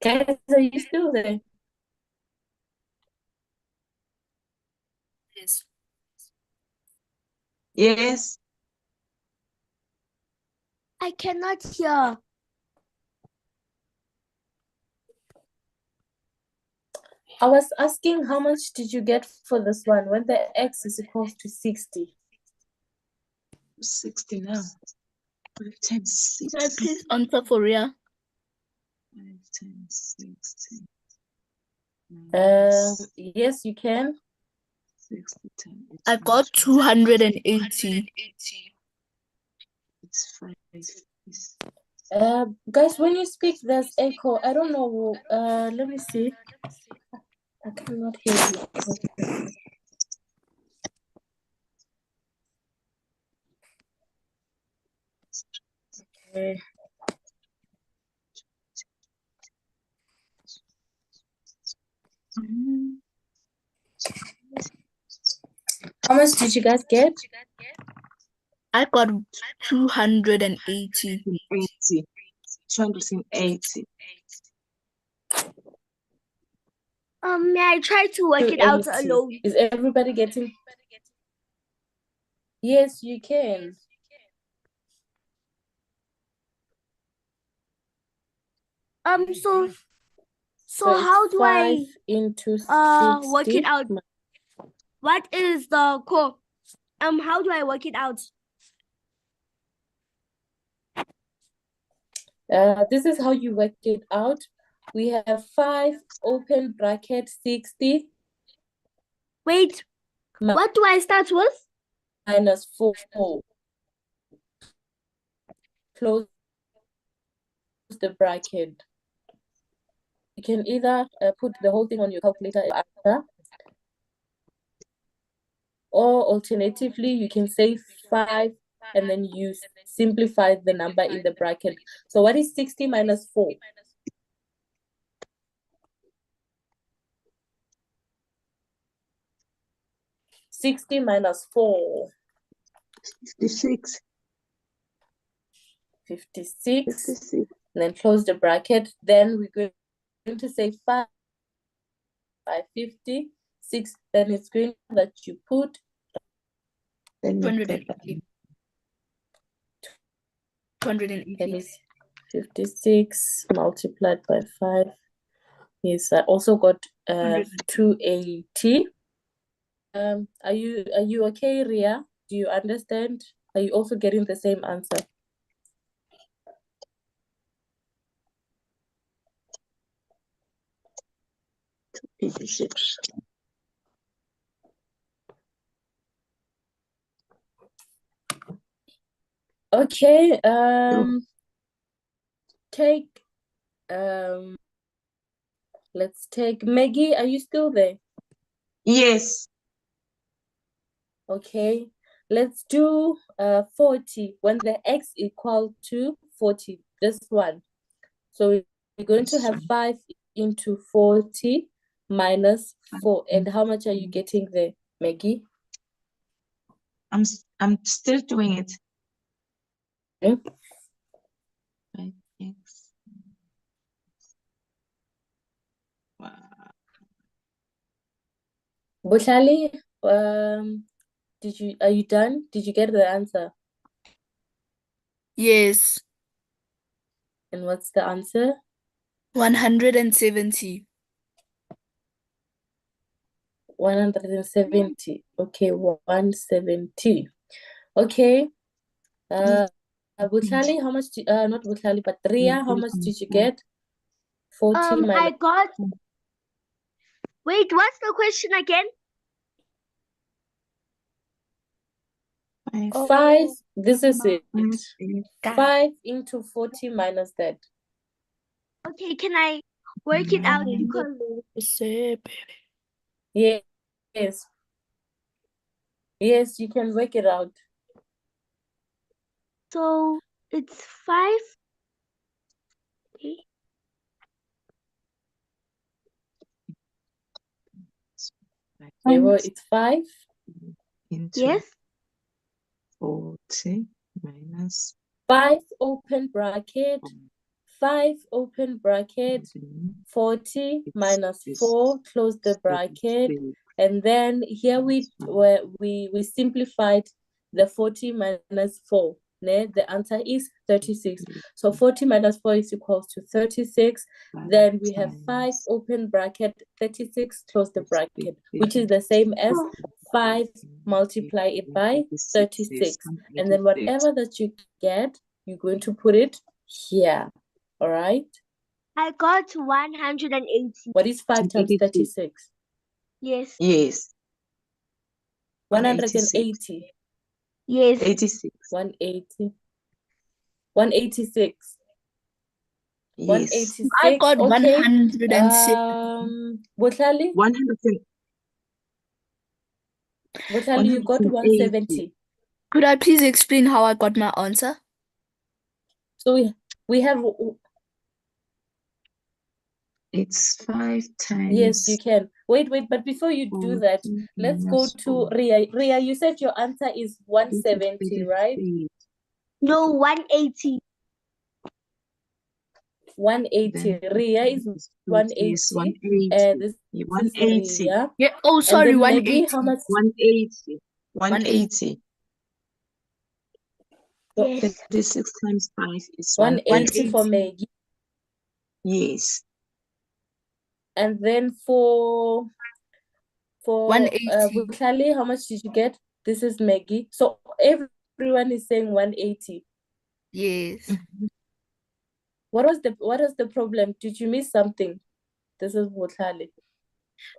Guys, are you still there? Yes. Yes. I cannot hear. I was asking how much did you get for this one when the X is equals to 60? 60 now. 5 times 6. Can I please answer for Ria? 5 times 60. Yes, you can. 60 times. I got 280. It's 5. It's Guys, when you speak, there's echo. I don't know. Let me see. I cannot hear you. Okay. How much did you guys get? I got 280. 80. 280. May I try to work it out 280. alone? Is everybody getting? Yes, you can. So So how it's do 5 I into work 60. it out? What is the code? How do I work it out? This is how you work it out. We have 5 open bracket 60 Wait, what do I start with? minus 4. Close the bracket. You can either put the whole thing on your calculator and answer, or alternatively, you can say 5 and then you simplify the number in the bracket. So what is 60 minus 4? 60 minus 4. 56. 56. And then close the bracket. Then we're going to say 5 by 50. 6. Then it's going that you put 280. 280. That is 56 multiplied by 5. Yes, I also got 280. Are you okay, Ria? Do you understand? Are you also getting the same answer? Okay, let's take Maggie. Are you still there? Yes. Okay, let's do 40 when the x equal to 40, this one. So we're going to have 5 into 40 minus 4. And how much are you getting there, Maggie? I'm still doing it. Okay. 5x. Wow. Bushali, are you done? Did you get the answer? Yes. And what's the answer? 170. 170. Okay, 170. Okay. Bushali, how much not Bushali, but Ria, how much did you get? 40 I minus got. Wait, what's the question again? 5. This is it. 5. 5 into 40 minus that. Okay, can I work it out? Because Yes. Yes, you can work it out. so it's 5. Okay. It's 5 Into Yes. 40 minus 5 open bracket 5 open bracket 40 minus 4 close the bracket, and then here we simplified the 40 minus 4. The answer is 36. So 40 minus 4 is equals to 36. Then we have 5 open bracket 36 close the bracket, which is the same as 5 multiply it by 36. And then whatever that you get, you're going to put it here. All right. I got 180. What is 5 times 36? Yes. Yes. 180. Yes. 86. 180. 186. Yes. 186. I got Okay. 106. Butlali, 100. Butlali, you got 170. Could I please explain how I got my answer? So we have, It's 5 times. yes, you can. Wait, but before you do that, 14 let's go minus to 4. Ria. Ria, you said your answer is 170, right? 33. No, 180. 180. Then Ria is is 180. 180. This Yeah, is 180. Ria. Yeah. Oh, And sorry, then Maggie, 180. how much? 180. 180. 180. Yes. 36 times 5 is 180 for 180. Maggie. Yes. And then for 180. Butlali, how much did you get? This is Maggie. So everyone is saying 180. Yes. What was the problem? Did you miss something? This is Butlali.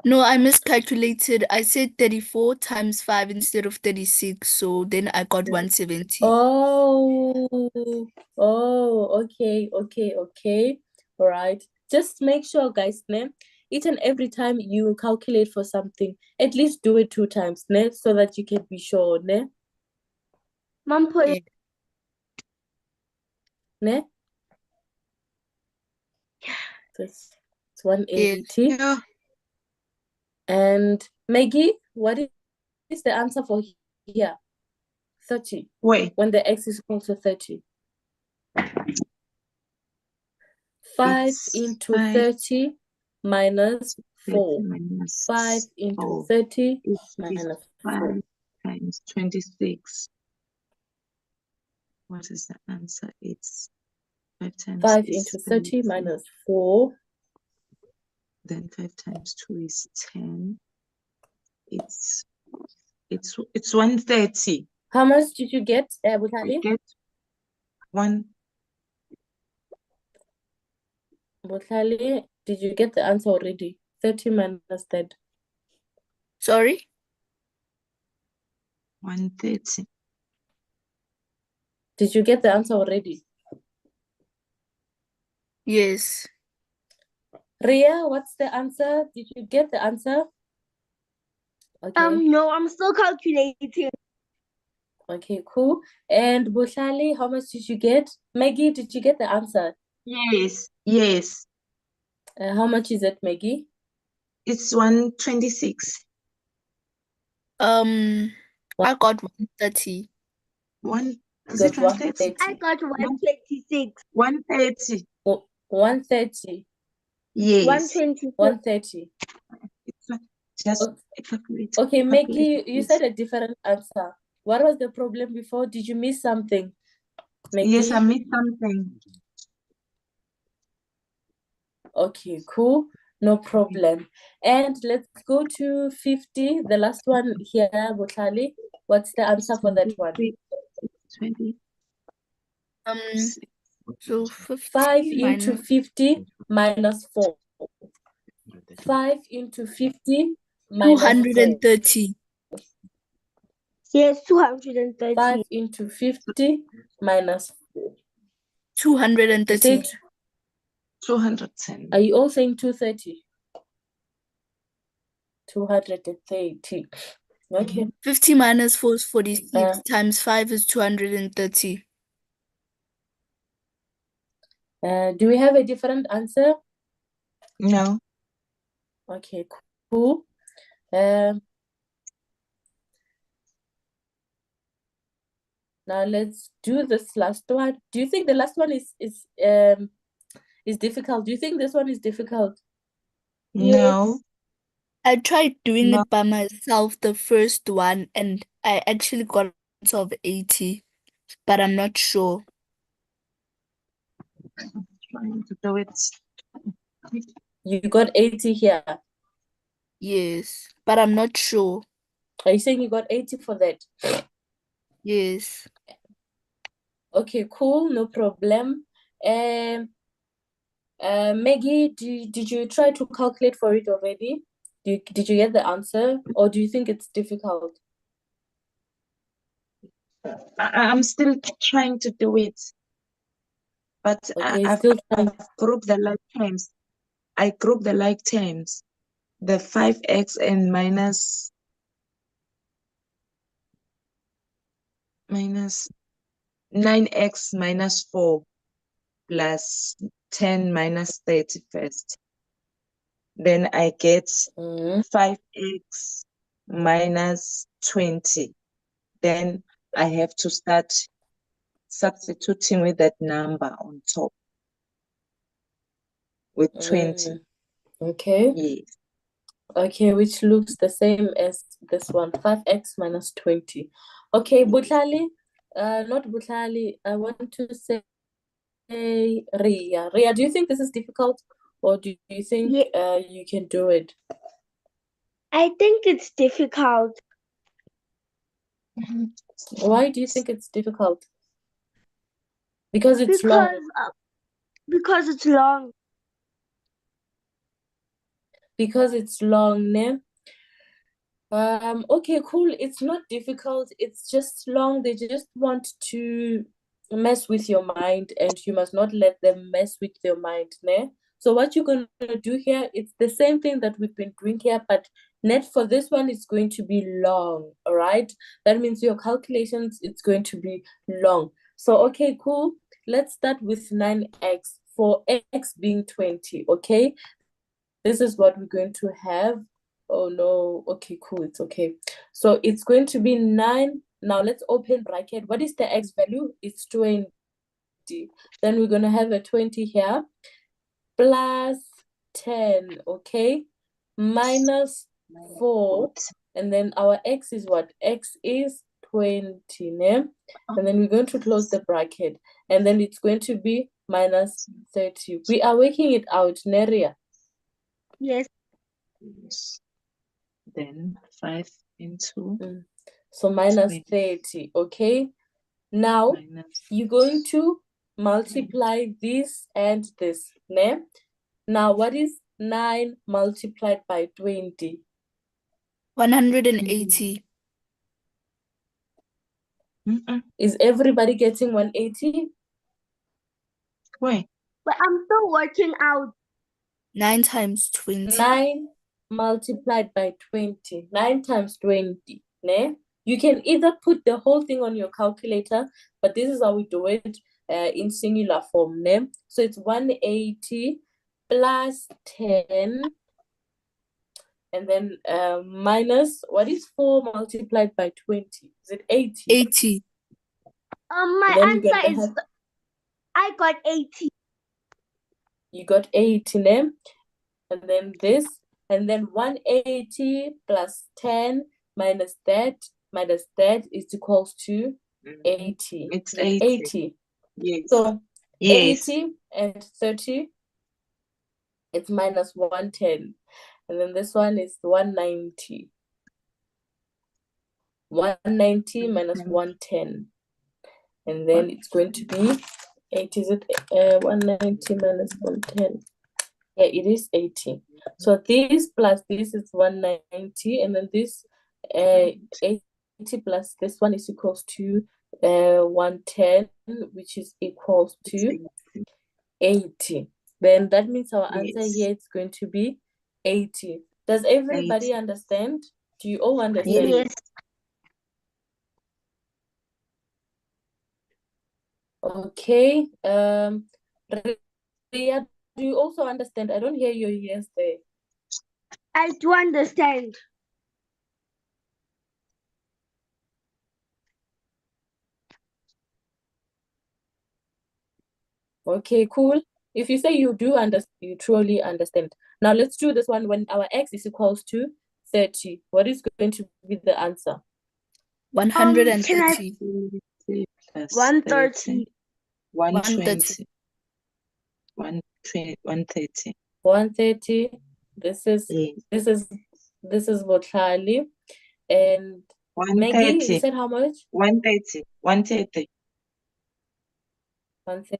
No, I miscalculated. I said 34 times 5 instead of 36. So then I got 170. Oh, okay. All right. Just make sure, guys, ne? Each and every time you calculate for something, at least do it 2 times, ne? So that you can be sure, ne? Mom put Yeah. Ne? This it's 180. Yeah. And Maggie, what is the answer for here? 30. Wait. When the x is equal to 30. 5 It's into 5 30 minus 4. minus 5 into 4. 30 It is minus 5 4. times 26. What is the answer? It's 5 times 5 is into 30 30. minus 4. Then 5 times 2 is 10. It's 130. How much did you get, We Butlali? get 1. Butlali, did you get the answer already? 30 minus that. Sorry? 130. Did you get the answer already? Yes. Ria, what's the answer? Did you get the answer? Okay. no, I'm still calculating. Okay, cool. And Butlali, how much did you get? Maggie, did you get the answer? Yes. Yes. How much is it, Maggie? It's 126. I got 130. Is Got it 130? I got 126. 130. 130. Yes. 126. 130. It's just Okay. calculate. Okay, Maggie, calculate you this. said a different answer. What was the problem before? Did you miss something, Maggie? Yes, I missed something. Okay, cool. No problem. And let's go to 50, the last one here, Butlali. What's the answer for that one? 20. So 5 50 into minus 50 minus 4. 5 into 50 minus 4. 230. Yes, 230. 5 into 50 minus 4. 230. Say 210. Are you all saying 230? 230. Okay. 50 minus 4 is 46 times 5 is 230. Do we have a different answer? No. Okay, cool. Now let's do this last one. Do you think the last one is difficult? Do you think this one is difficult? No. I tried doing No. it by myself, the first one, and I actually got an answer of 80, but I'm not sure. Trying to do it. You got 80 here. Yes, but I'm not sure. Are you saying you got 80 for that? Yes. Okay, cool, no problem. Maggie, did you try to calculate for it already? Did you get the answer, or do you think it's difficult? I'm still trying to do it. But Okay, I've still trying. grouped the like terms. I group the like terms. The 5x and minus 9x minus 4 plus 10 minus 30 first. Then I get Mm. 5x minus 20. Then I have to start substituting with that number on top with 20. Okay. Yes. Okay, which looks the same as this one, 5x minus 20. Okay, Butlali, not Butlali, I want to say Ria. Ria, do you think this is difficult or do you think Yeah, you can do it? I think it's difficult Why do you think it's difficult? Because it's long. because it's long. Because it's long, ne? Okay, cool. It's not difficult. It's just long. They just want to mess with your mind, and you must not let them mess with your mind, ne? So what you're gonna do here, it's the same thing that we've been doing here, but net for this one is going to be long, all right? That means your calculations, it's going to be long. So, okay, cool. Let's start with 9x for x being 20, okay? This is what we're going to have. Oh no, okay, cool, it's okay. So it's going to be 9. Now let's open bracket. What is the x value? It's 20. Then we're going to have a 20 here plus 10, okay? Minus 4. And then our x is what? X is 20, ne? And then we're going to close the bracket. And then it's going to be minus 30. We are working it out, Neria. Yes. Yes. Then 5 into So minus 20 30, okay? Now, minus you're going to multiply this and this, ne? Now, what is 9 multiplied by 20? 180. Is everybody getting 180? Wait. But I'm still working out. 9 times 20. 9 multiplied by 20. 9 times 20, ne? You can either put the whole thing on your calculator, but this is how we do it in singular form, ne? So it's 180 plus 10, and then minus, what is 4 multiplied by 20? Is it 80? 80. My Then we're answer gonna is have, I got 80. you got 80, ne? And then this, and then 180 plus 10 minus that is equals to 80. It's Is it 80. 80? Yes. So Yes. 80 and 30, it's minus 110. And then this one is 190. 190 minus 110. And then it's going to be 80. Is it 190 minus 110? Yeah, it is 80. So this plus this is 190, and then this 80 plus this one is equals to 110, which is equals to 80. Then that means our answer Yes. here is going to be 80. Does everybody 80. understand? Do you all understand? Yes. Okay. Ria, do you also understand? I don't hear your yes there. I do understand. Okay, cool. If you say you do understand, you truly understand. Now let's do this one when our x is equals to 30. What is going to be the answer? 130. 130. 120. 130. 130. This is Yes. this is Botlali. And Maggie, you 130. said how much? 130. 130. 130,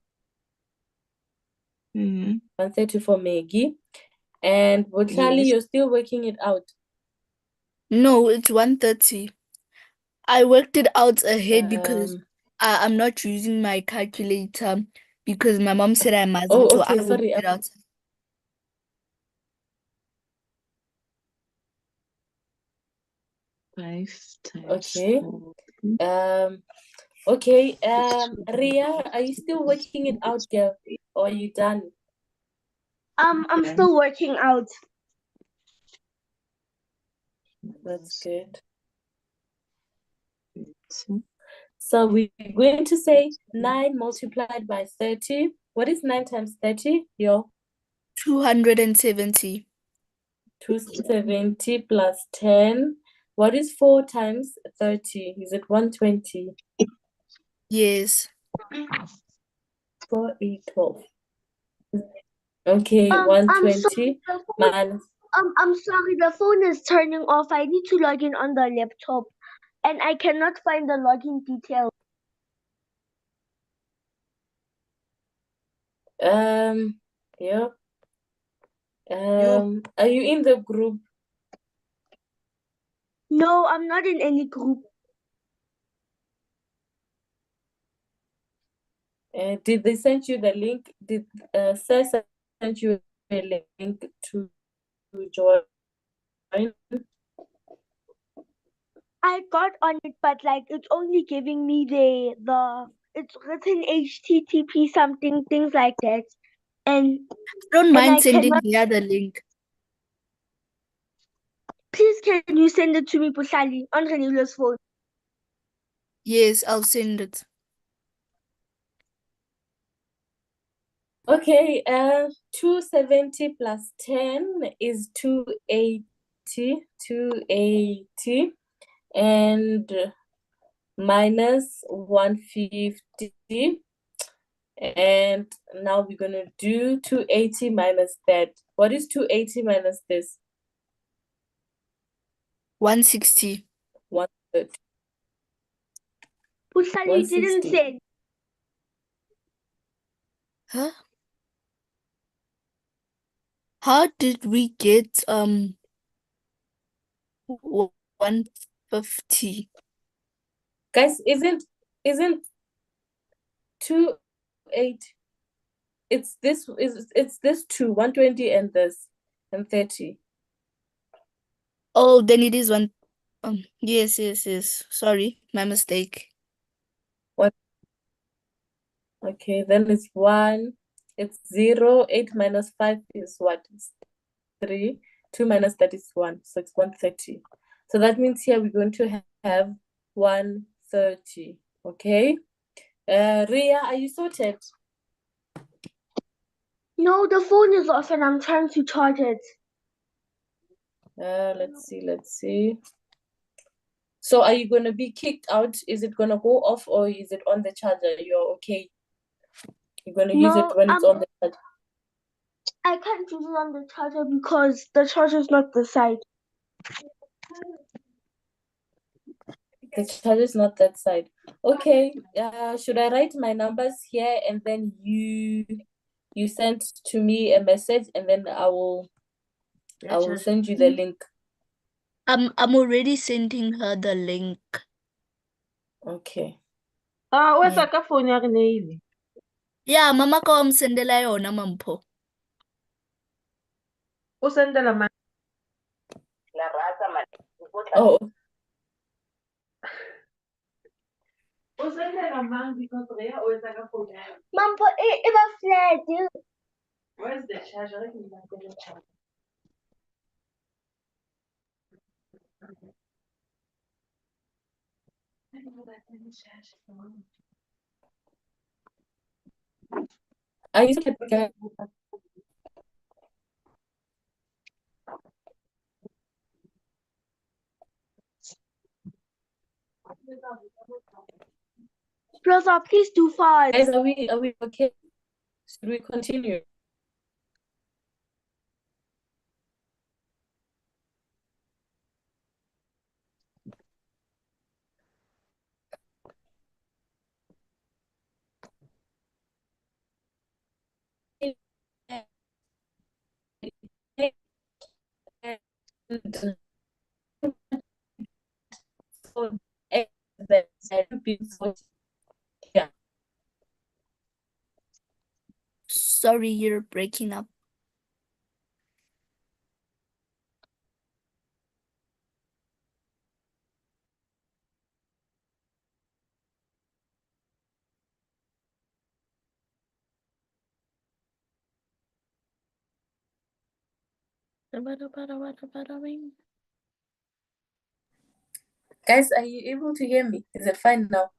Mm-hmm. 130 for Maggie. And Botlali, Yes. you're still working it out. No, it's 130. I worked it out ahead because I'm not using my calculator because my mom said I mustn't, Oh, so okay, I worked sorry. it out. 5 times Okay. 4. Okay, Ria, are you still working it out, girl? Or are you done? I'm still working out. That's good. 30. So we're going to say 9 multiplied by 30. What is 9 times 30? Yo, 270. 270 plus 10. What is 4 times 30? Is it 120? Yes. 4, 8, 12. Okay, I'm sorry, 120 the phone, minus. I'm sorry, the phone is turning off. I need to log in on the laptop, and I cannot find the login details. Yeah. Are you in the group? No, I'm not in any group. Did they send you the link? Did Sir send you a link to join? I got on it, but like it's only giving me the it's written HTTP something, things like that, and Don't I mind sending cannot. the other link. Please, can you send it to me, Bushali, on Renilo's phone? Yes, I'll send it. Okay, 270 plus 10 is 280. 280 and minus 150. And now we're gonna do 280 minus that. What is 280 minus this? 160. 130. Bushali didn't 160. send. Huh? How did we get 150? Guys, isn't 280? It's this 2, 120 and this and 30. Oh, then it is one. Yes. Sorry, my mistake. Okay, then it's 1. It's 0. 8 minus 5 is what? It's 3. 2 minus that is 1. So it's 130. So that means here we're going to have 130. Okay. Ria, are you sorted? No, the phone is off, and I'm trying to charge it. Let's see. So are you going to be kicked out? Is it going to go off or is it on the charger? You're okay. You're going to use it No, when it's on the charger. I can't use it on the charger because the charger is not the side. The charger is not that side. Okay. Should I write my numbers here and then you send to me a message and then I will send you the link. I'm already sending her the link. Okay. Wesa ka phone ya Renile. Yeah, mama ka wamsendela yona Mampho. O sendela man. Oh, O sendela man because Rea o etsa ka phone ya. Mom, but it was flat, dude. Where's the charger? Let me get the charger. are you sorted? Rosa, please do fast. Guys, are we okay? Should we continue? Yeah. Sorry, you're breaking up. Guys, are you able to hear me? Is it fine now?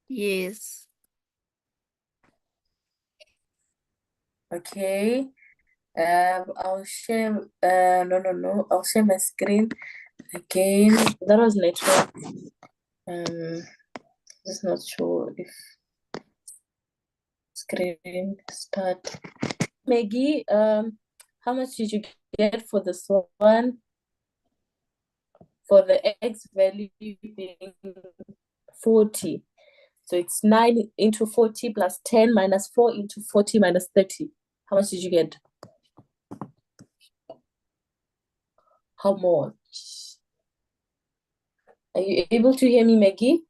Yes. Okay. I'll share. No. I'll share my screen again. That was network. Just not sure if screen start. Maggie, how much did you get for this one? For the x value being 40. So it's 9 into 40 plus 10 minus 4 into 40 minus 30. How much did you get? How much? Are you able to hear me, Maggie?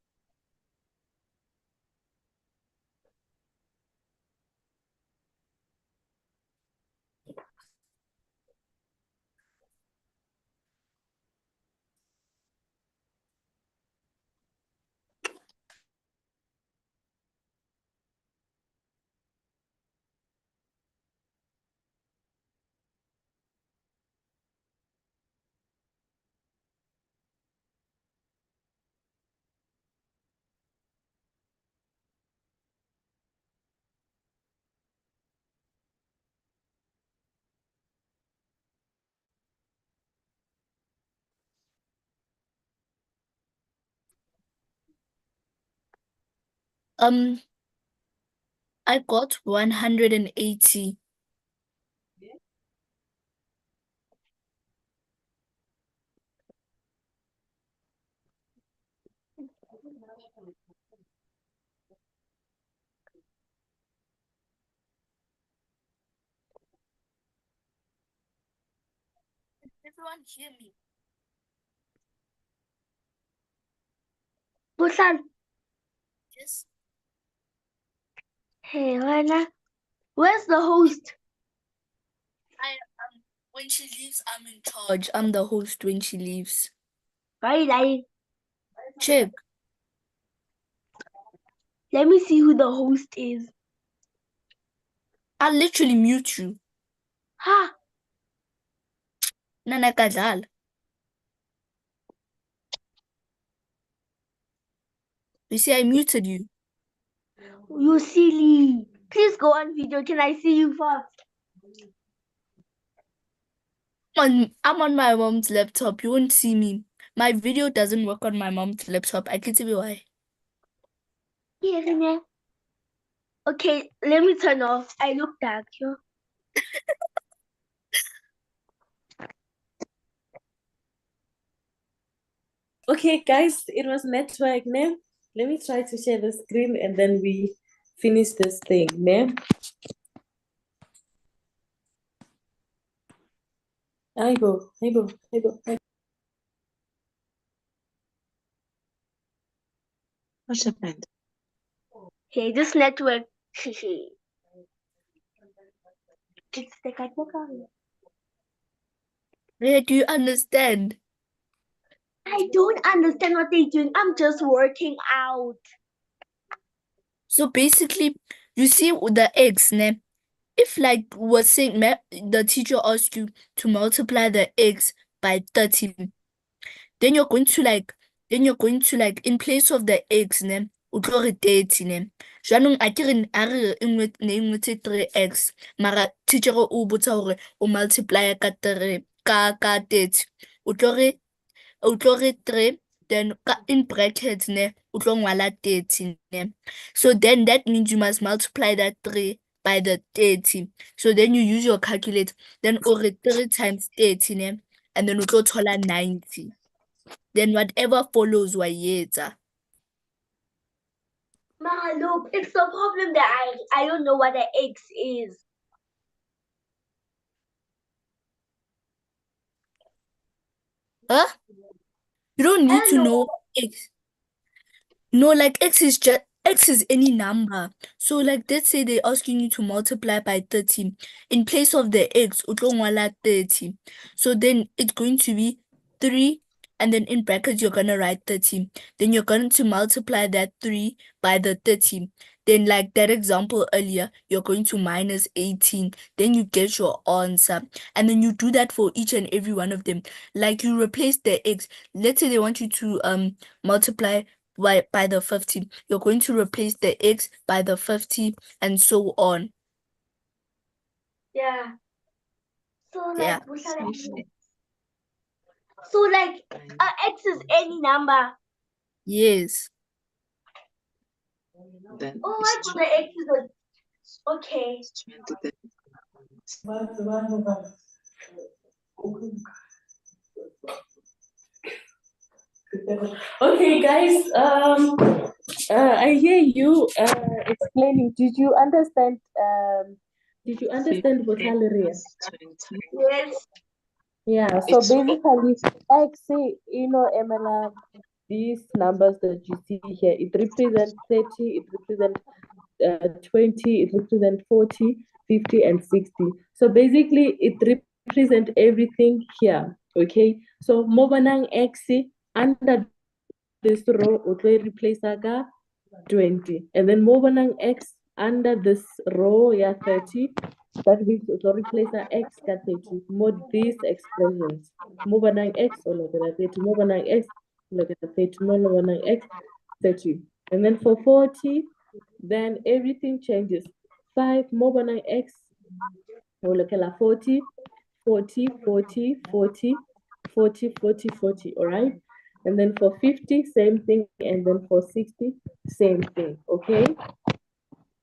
I got 180. Everyone hear me? Busan, Yes. hey, Rana, where's the host? When she leaves, I'm in charge. I'm the host when she leaves. Why are you lying? Check. Let me see who the host is. I'll literally mute you. Ha! Nana kadlala. You see, I muted you. You silly. Please go on video. Can I see you first? I'm on my mom's laptop. You won't see me. My video doesn't work on my mom's laptop. I can tell you why. Yeah, Rene. Okay, let me turn off. I look dark, yo. Okay, guys, it was network, ne? Let me try to share the screen and then we finish this thing, ne? I go. What happened? Okay, this network. It's the Kataka. Yeah, do you understand? I don't understand what they're doing. I'm just working out. So basically, you see with the eggs, ne? If like was saying, the teacher asked you to multiply the eggs by 30, then you're going to like in place of the eggs, ne? O tlo re 30, ne? Jaanong a ke re a re nngwe ne nngwe tse 3x, mara teacher o botsa hore o multiply ka 3 ka 30. O tlo re 3, then in brackets, ne, o tlo ngwala 30, ne. So then that means you must multiply that 3 by the 30. So then you use your calculator, then o re 3 times 30, ne, and then o tlo thola 90. Then whatever follows wa etsa. Ma, look, it's the problem that I don't know what an X is. Huh? You don't need to know x. No, like x is any number. So like let's say they're asking you to multiply by 30. In place of the x, o tlo ngwala 30. So then it's going to be 3, and then in brackets you're gonna write 30. Then you're going to multiply that 3 by the 30. then like that example earlier, you're going to minus 18, then you get your answer. And then you do that for each and every one of them. Like you replace the x. Let's say they want you to multiply by the 50. You're going to replace the x by the 50 and so on. Yeah. So Yeah. like so like x is any number. Yes. Then Oh, it's I thought the x is a okay. 20. Then Okay, guys. I hear you explaining. Did you understand? Did you understand 50 vocabulary? plus 20. Yes. Yeah. So It's basically, X, MLR, these numbers that you see here, it represents 30, it represents 20, it represents 40, 50, and 60. So basically, it represents everything here. Okay. So Mobanang X under this row, we replace aga 20. And then Mobanang X under this row, yeah, 30. That means it will replace our X ka 30. More these expressions. Mobanang X, or look at 30. Mobanang X, look at 30. Mobanang X, 30. And then for 40, then everything changes. 5, Mobanang X, or look at 40, 40, 40, 40, 40, 40, 40, all right? And then for 50, same thing. And then for 60, same thing, okay?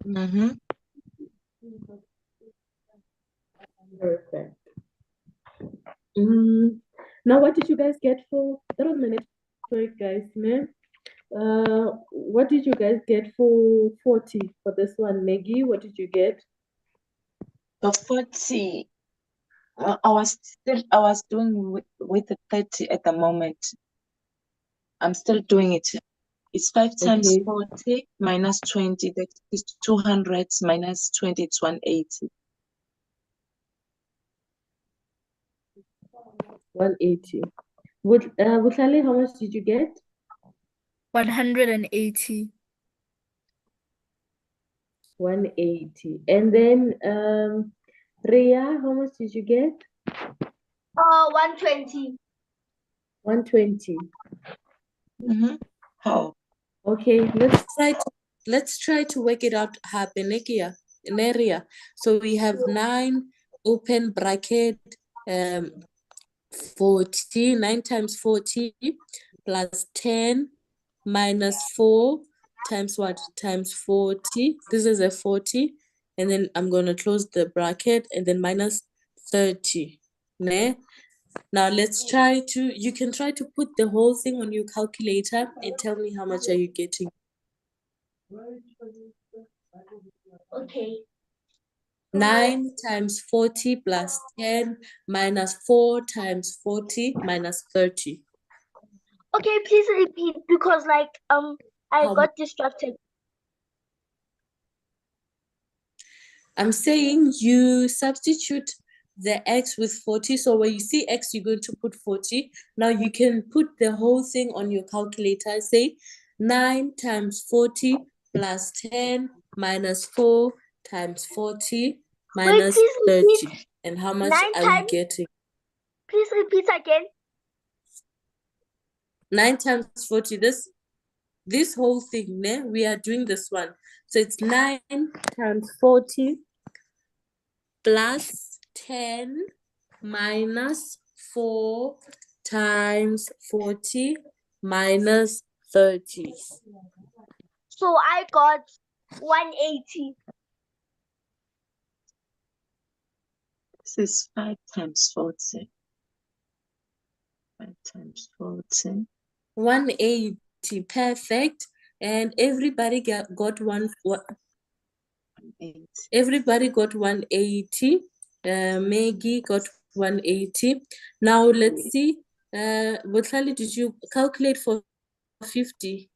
Mm-hmm. Perfect. Now, what did you guys get for, that was my network, guys, man. What did you guys get for 40 for this one? Maggie, what did you get? The 40. I was doing with the 30 at the moment. I'm still doing it. It's 5 times Okay. 40 minus 20. That is 200 minus 20. It's 180. 180. Butlali, how much did you get? 180. 180. And then Rhea, how much did you get? 120. 120. Mm-hmm. How? Okay, let's try to work it out Habenekia in area. So we have 9 open bracket 40, 9 times 40 plus 10 minus 4 times what? Times 40. This is a 40. And then I'm going to close the bracket and then minus 30. Ne? Now you can try to put the whole thing on your calculator and tell me how much are you getting. Okay. 9 times 40 plus 10 minus 4 times 40 minus 30. Okay, please repeat because like I How got distracted. I'm saying you substitute the x with 40. So when you see x, you're going to put 40. Now you can put the whole thing on your calculator. Say 9 times 40 plus 10 minus 4 times 40 minus please 30. repeat. And how much 9 are you times? getting? Please repeat again. 9 times 40. This whole thing, ne? We are doing this one. So it's 9 times 40 plus 10 minus 4 times 40 minus 30. So I got 180. This is 5 times 40. 5 times 40. 180. Perfect. And everybody got one. 180. Everybody got 180. Maggie got 180. Now let's see. Botlali, did you calculate for 50?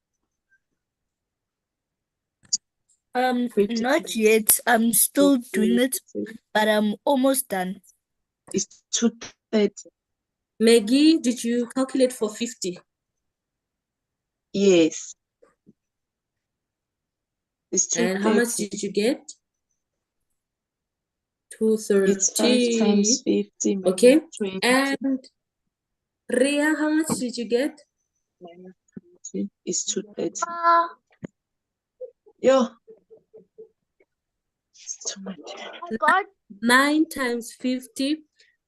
Not yet. I'm still doing it, but I'm almost done. It's 230. Maggie, did you calculate for 50? Yes. It's And how much 230. did you get? It's 5 times 230. 50 minus Okay. 20 And Ria, how much did you get? minus 20 is 230. Uh, Yo, it's too much. I got 9 times 50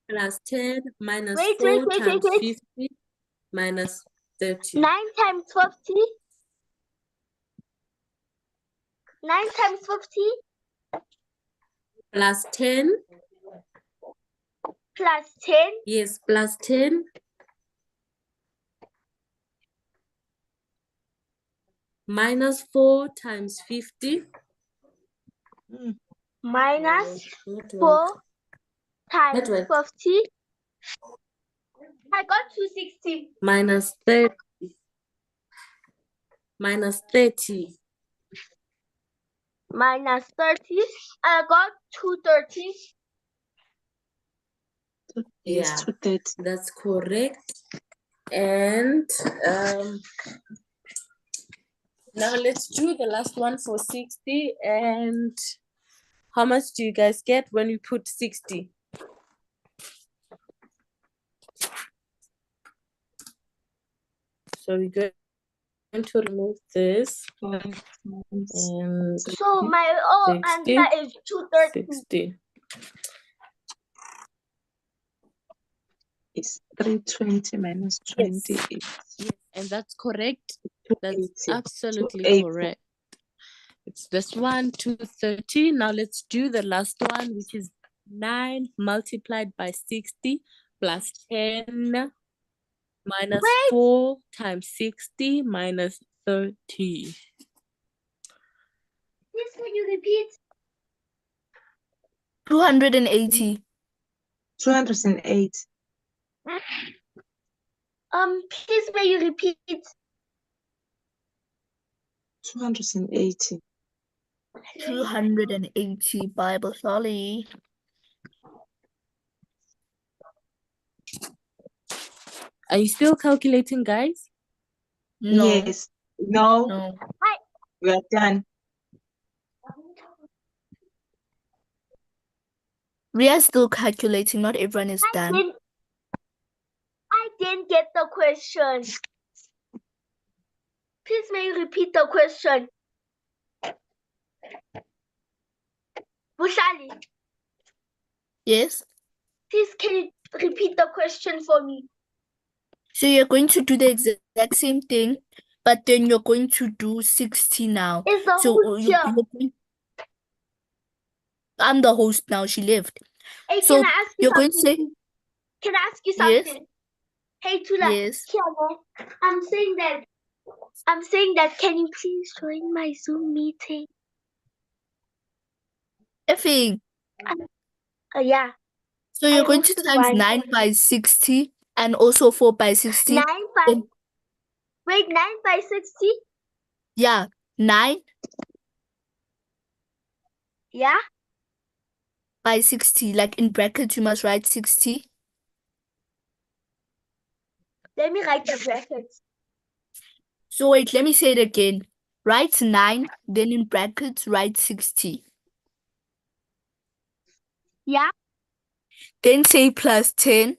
plus 10 minus wait, 4 times 50 minus 30 9 times 50. 9 times 50 plus 10. plus 10 Yes, plus 10 minus 4 times 50 minus Network. 4 times Network. 50. I got 260. Minus 30 minus 30 Minus 30. I got 230. Yes, Yeah, 230. that's correct. And now let's do the last one for 60. And how much do you guys get when you put 60? So we're going to remove this 5 times and So my 60, answer is 230. 60. is 320 minus 20 Yes. is And that's correct. That's 280. absolutely 280. correct. It's this one, 230. Now let's do the last one, which is 9 multiplied by 60 plus 10 minus Wait. 4 times 60 minus 30. Please can you repeat? 280. 208. Please may you repeat? 280. 280 Bible Solly. Are you still calculating, guys? No. Yes. No, No. we are done. We are still calculating. Not everyone is done. I didn't get the question. Please may you repeat the question? Bushali, Yes. please can you repeat the question for me? So you're going to do the exact same thing, but then you're going to do 60 now. Is the So host here? I'm the host now. She left. Hey, So can I ask you you're going to something? say please? Can I ask you yes. something? Hey Tula, Yes. Kiana, I'm saying that can you please join my Zoom meeting? Effing. Yeah. So you're I going to hosted times one. 9 by 60 and also 4 by 60. 9 by Then- wait, 9 by 60? yeah, 9 Yeah. by 60. Like in brackets, you must write 60. Let me write the brackets. So wait, let me say it again. Write 9, then in brackets, write 60. Yeah. Then say plus 10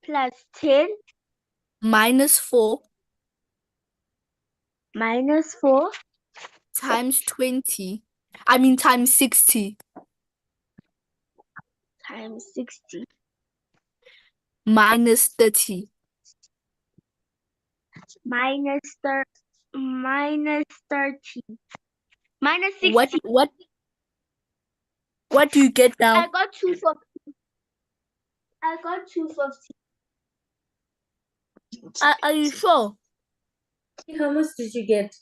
Plus 10 minus 4 minus 4 times 20. I mean times 60 times 60 minus 30. minus 30 minus 30 minus 60. What do you get I now? got 250. I got 250. Are you sure? How much did you get?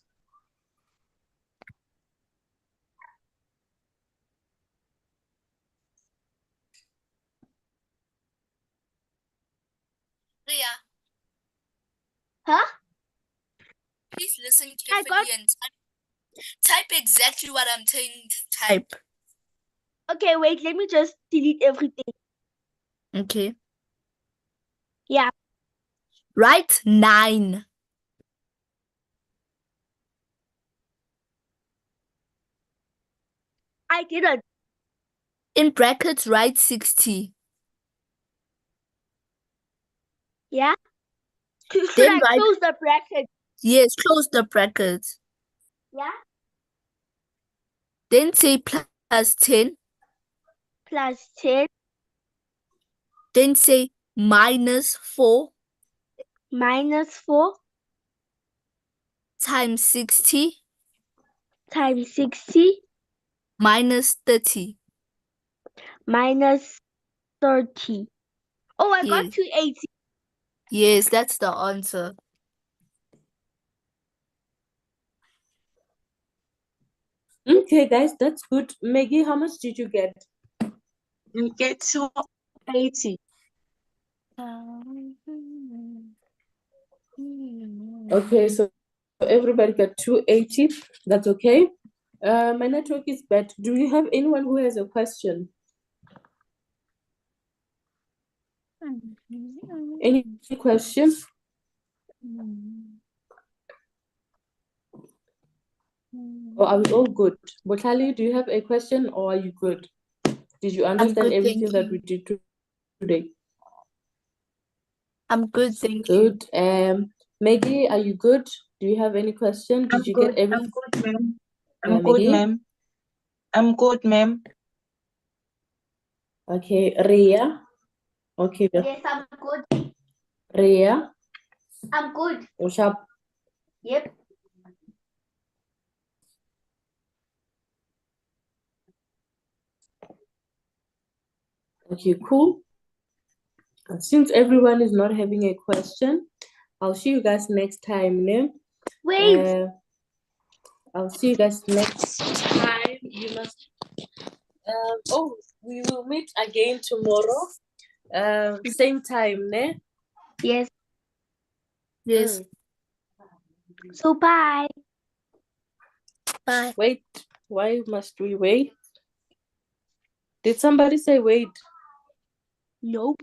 Ria, Huh? please listen I carefully got and type exactly what I'm telling you to type. okay, wait, let me just delete everything. Okay. Yeah. Write 9. I didn't. In brackets, write 60. Yeah. Should Then I write, close the bracket? yes, close the brackets. Yeah. Then say plus 10. Plus 10 Then say minus 4 minus 4 times 60 times 60 minus 30. minus 30. Oh, I got Yes. 280. Yes, that's the answer. Okay, guys, that's good. Maggie, how much did you get? You get 280. Okay, so everybody got 280. That's okay. My network is bad. Do you have anyone who has a question? Any questions? Or are we all good? Botali, do you have a question or are you good? Did you understand good, everything thank that you. we did today? I'm good, thank you. Good. Maggie, are you good? Do you have any question? I'm Did you good. get everything? I'm good, ma'am. Yeah, I'm good, Maggie? ma'am. I'm good, ma'am. Okay, Ria. Okay, Yes, I'm good. Ria. I'm good. Ushap. Yep. Okay, cool. Since everyone is not having a question, I'll see you guys next time. Ne? Wait. I'll see you guys next time. You must. Oh, we will meet again tomorrow. Same time, ne? Yes. Yes. So bye. Bye. Wait. Why must we wait? Did somebody say wait? Nope.